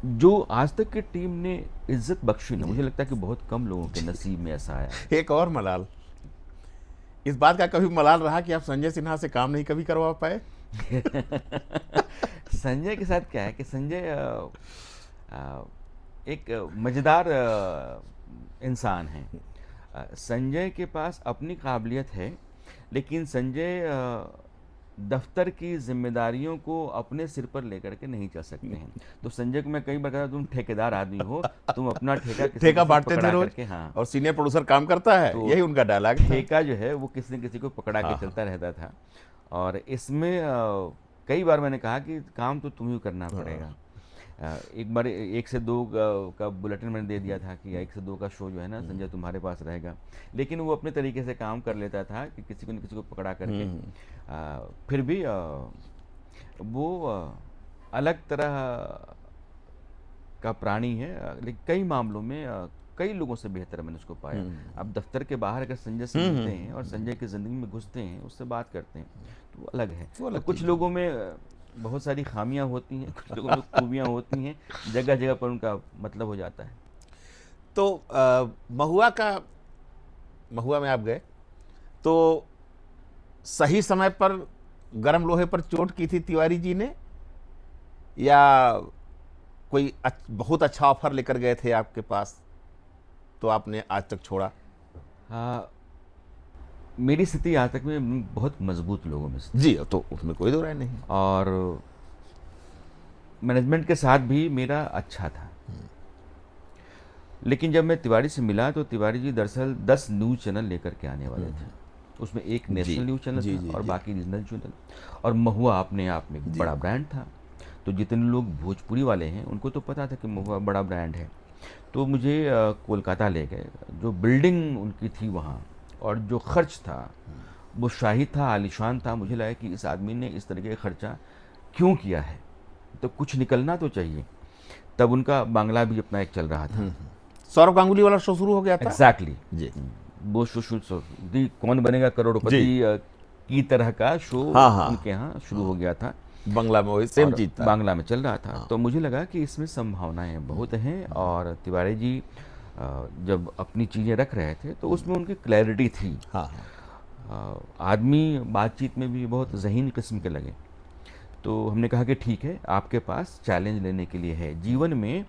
जो आज तक की टीम ने इज्जत बख्शी ना, मुझे लगता है कि बहुत कम लोगों के नसीब में ऐसा आया। एक और मलाल, इस बात का कभी मलाल रहा कि आप संजय सिन्हा से काम नहीं कभी करवा पाए? संजय के साथ क्या है कि संजय एक मज़ेदार इंसान है। संजय के पास अपनी काबिलियत है, लेकिन संजय दफ्तर की जिम्मेदारियों को अपने सिर पर लेकर के नहीं चल सकते हैं। तो संजय को मैं कई बार कहता, तुम ठेकेदार आदमी हो, तुम अपना ठेका बांटते थे रोज, हाँ, और सीनियर प्रोड्यूसर काम करता है, तो यही उनका डायलॉग था। ठेका जो है वो किसी न किसी को पकड़ा के चलता रहता था। और इसमें कई बार मैंने कहा कि काम तो तुम्हें करना पड़ेगा। एक बार 1 से 2 का बुलेटिन मैंने दे दिया था कि 1 से 2 का शो जो है ना संजय तुम्हारे पास रहेगा, लेकिन वो अपने तरीके से काम कर लेता था कि किसी को न किसी को पकड़ा करके फिर भी वो अलग तरह का प्राणी है, लेकिन कई मामलों में कई लोगों से बेहतर मैंने उसको पाया। अब दफ्तर के बाहर अगर संजय से मिलते हैं और संजय की ज़िंदगी में घुसते हैं, उससे बात करते हैं, तो वो अलग है। वो अलग कुछ लोगों में बहुत सारी खामियां होती हैं, कुछ लोगों में खूबियां होती हैं, जगह जगह पर उनका मतलब हो जाता है। तो महुआ में आप गए तो सही समय पर गर्म लोहे पर चोट की थी तिवारी जी ने, या कोई बहुत अच्छा ऑफर लेकर गए थे आपके पास तो आपने आज तक छोड़ा? हाँ, मेरी स्थिति आज तक में बहुत मजबूत लोगों में से, जी, तो उसमें कोई दो राय नहीं। और मैनेजमेंट के साथ भी मेरा अच्छा था। लेकिन जब मैं तिवारी से मिला तो तिवारी जी दरअसल 10 न्यूज़ चैनल लेकर के आने वाले थे। उसमें एक नेशनल न्यूज़ चैनल था और बाकी रीजनल चैनल, और महुआ अपने आप में एक बड़ा ब्रांड था। तो जितने लोग भोजपुरी वाले हैं उनको तो पता था कि महुआ बड़ा ब्रांड है। तो मुझे कोलकाता ले गए। जो बिल्डिंग उनकी थी वहाँ और जो खर्च था वो शाही था, आलीशान था। मुझे लगा कि इस आदमी ने इस तरह का खर्चा क्यों किया है, तो कुछ निकलना तो चाहिए। तब उनका बांग्ला भी अपना एक चल रहा था। सौरव गांगुली वाला शो शुरू हो गया था। एग्जैक्टली जी, वो शो कौन बनेगा करोड़पति की तरह का शो हाँ। उनके यहाँ शुरू हो गया था। बांग्ला में वही सेम चीज था, बांग्ला में चल रहा था। तो मुझे लगा कि इसमें संभावनाएं बहुत हैं, और तिवारी जी जब अपनी चीज़ें रख रहे थे तो उसमें उनकी क्लैरिटी थी। आदमी बातचीत में भी बहुत ज़हीन किस्म के लगे। तो हमने कहा कि ठीक है, आपके पास चैलेंज लेने के लिए है। जीवन में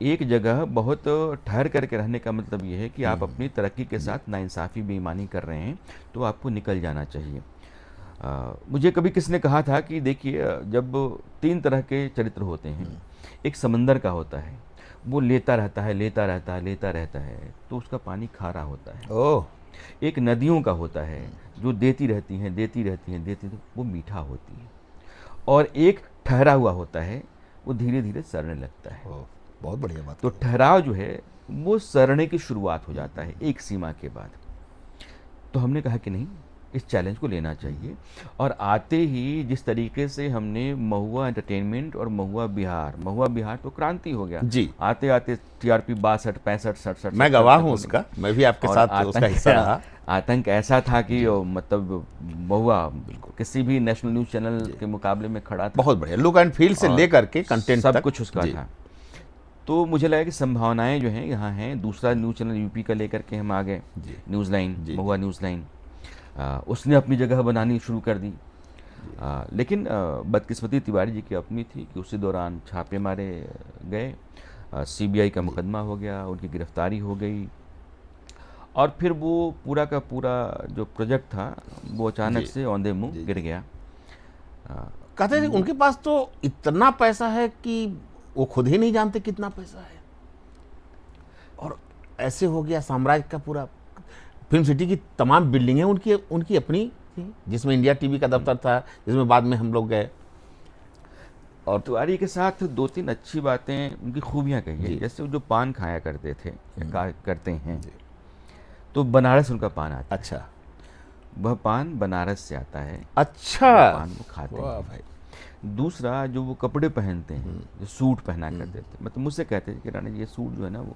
एक जगह बहुत ठहर करके रहने का मतलब ये है कि आप अपनी तरक्की के साथ नाइंसाफ़ी बेईमानी कर रहे हैं तो आपको निकल जाना चाहिए। मुझे कभी किसने कहा था कि देखिए, जब 3 तरह के चरित्र होते हैं, एक समंदर का होता है, वो लेता रहता है, लेता रहता है, लेता रहता है, तो उसका पानी खारा होता है। ओह, एक नदियों का होता है जो देती रहती हैं, देती रहती हैं, देती, तो वो मीठा होती है। और एक ठहरा हुआ होता है, वो धीरे धीरे सड़ने लगता है। बहुत बढ़िया बात। तो ठहराव जो है वो सड़ने की शुरुआत हो जाता है एक सीमा के बाद। तो हमने कहा कि नहीं, इस चैलेंज को लेना चाहिए। और आते ही जिस तरीके से हमने महुआ एंटरटेनमेंट और महुआ बिहार तो क्रांति हो गया जी। आते आते टीआरपी 62, 65, 67, मैं गवाह हूँ उसका, मैं भी आपके साथ उसका हिस्सा रहा। आतंक ऐसा था कि मतलब महुआ किसी भी नेशनल न्यूज़ चैनल के मुकाबले में खड़ा था। बहुत बढ़िया, लुक एंड फील से लेकर के कंटेंट सब तक कुछ उसका था। तो मुझे लगा कि संभावनाएं जो हैं यहाँ हैं। दूसरा न्यूज़ चैनल यूपी का लेकर के हम आ गए, न्यूज़ लाइन, महुआ न्यूज़ लाइन। उसने अपनी जगह बनानी शुरू कर दी। लेकिन बदकिस्मती तिवारी जी की अपनी थी कि उसी दौरान छापे मारे गए, सीबीआई का मुकदमा हो गया, उनकी गिरफ्तारी हो गई, और फिर वो पूरा का पूरा जो प्रोजेक्ट था वो अचानक से औंधे मुँह गिर गया। कहते थे उनके पास तो इतना पैसा है कि वो खुद ही नहीं जानते कितना पैसा है, और ऐसे हो गया साम्राज्य का पूरा। फिल्म सिटी की तमाम बिल्डिंगें उनकी अपनी थी, जिसमें इंडिया टीवी का दफ्तर था, जिसमें बाद में हम लोग गए। और तिवारी के साथ 2-3 अच्छी बातें, उनकी खूबियाँ कही, जैसे वो जो पान खाया करते थे, करते हैं, तो बनारस उनका पान आता है। अच्छा, वह पान बनारस से आता है। अच्छा, पान वो खाते हैं भाई। दूसरा, जो वो कपड़े पहनते हैं, जो सूट पहना करते थे, मतलब मुझसे कहते थे कि राणा जी ये सूट जो है ना वो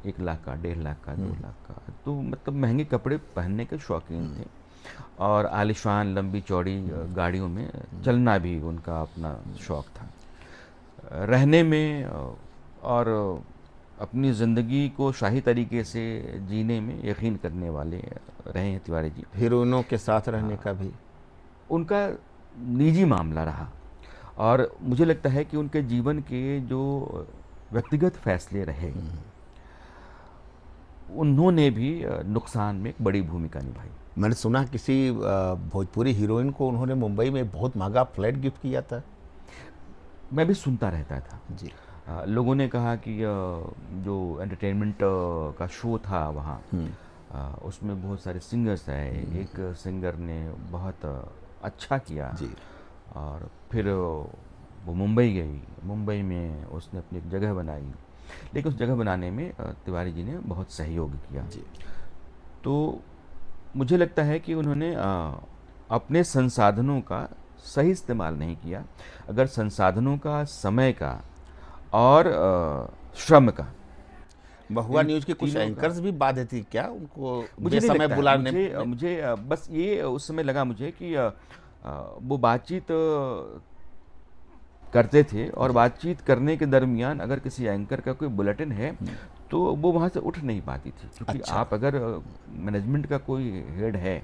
1 लाख का, 1.5 लाख का, 2 लाख का, तो मतलब महंगे कपड़े पहनने के शौकीन थे। और आलिशान लंबी चौड़ी गाड़ियों में चलना भी उनका अपना शौक था। रहने में और अपनी ज़िंदगी को शाही तरीके से जीने में यकीन करने वाले रहे हैं तिवारी जी। हीरोइनों के साथ रहने का भी उनका निजी मामला रहा, और मुझे लगता है कि उनके जीवन के जो व्यक्तिगत फैसले रहे, उन्होंने भी नुकसान में एक बड़ी भूमिका निभाई। मैंने सुना किसी भोजपुरी हीरोइन को उन्होंने मुंबई में बहुत महंगा फ्लैट गिफ्ट किया था। मैं भी सुनता रहता था जी। लोगों ने कहा कि जो एंटरटेनमेंट का शो था वहाँ, उसमें बहुत सारे सिंगर्स आए। एक सिंगर ने बहुत अच्छा किया जी। और फिर वो मुंबई गई, मुंबई में उसने अपनी एक जगह बनाई, लेकिन उस जगह बनाने में तिवारी जी ने बहुत सहयोग किया। जी तो मुझे लगता है कि उन्होंने अपने संसाधनों का सही इस्तेमाल नहीं किया। अगर संसाधनों का, समय का और श्रम का, महुआ इन न्यूज़ के कुछ तीनों का, एंकर्स भी बाध्य थी क्या उनको मुझे नहीं समय लगता है, बुलाने मुझे में? मुझे बस ये उस समय लगा मुझे कि वो बातचीत करते थे, और बातचीत करने के दरमियान अगर किसी एंकर का कोई बुलेटिन है तो वो वहाँ से उठ नहीं पाती थी, क्योंकि अच्छा। आप अगर मैनेजमेंट का कोई हेड है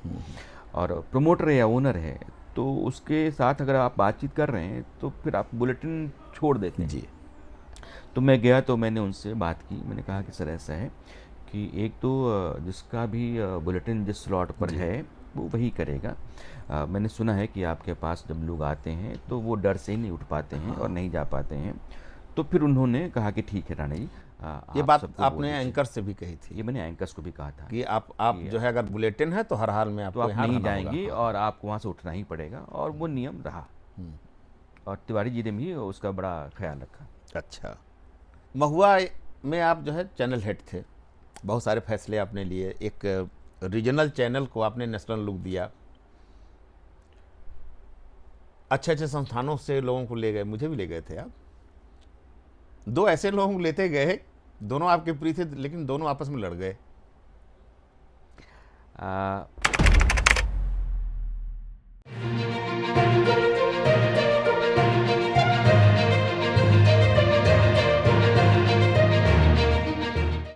और प्रमोटर या ओनर है, तो उसके साथ अगर आप बातचीत कर रहे हैं तो फिर आप बुलेटिन छोड़ देते हैं। जी तो मैं गया तो मैंने उनसे बात की, मैंने कहा कि सर ऐसा है कि एक तो जिसका भी बुलेटिन जिस स्लॉट पर है वो वही करेगा। मैंने सुना है कि आपके पास जब लोग आते हैं तो वो डर से ही नहीं उठ पाते हैं और नहीं जा पाते हैं। तो फिर उन्होंने कहा कि ठीक है राणा जी, ये आप बात सबको बोल आपने दीजिए। एंकर से भी कही थी ये मैंने एंकर्स को भी कहा था कि आप जो है अगर बुलेटिन है तो हर हाल में तो आपको आप यहाँ नहीं रहना होगा। जाएंगे और आपको वहाँ से उठना ही पड़ेगा, और वो नियम रहा, और तिवारी जी ने भी उसका बड़ा ख्याल रखा। अच्छा, महुआ में आप जो है चैनल हेड थे, बहुत सारे फैसले आपने लिए, एक रीजनल चैनल को आपने नेशनल लुक दिया, अच्छे अच्छे संस्थानों से लोगों को ले गए, मुझे भी ले गए थे आप। दो ऐसे लोगों को लेते गए, दोनों आपके प्रिय थे लेकिन दोनों आपस में लड़ गए।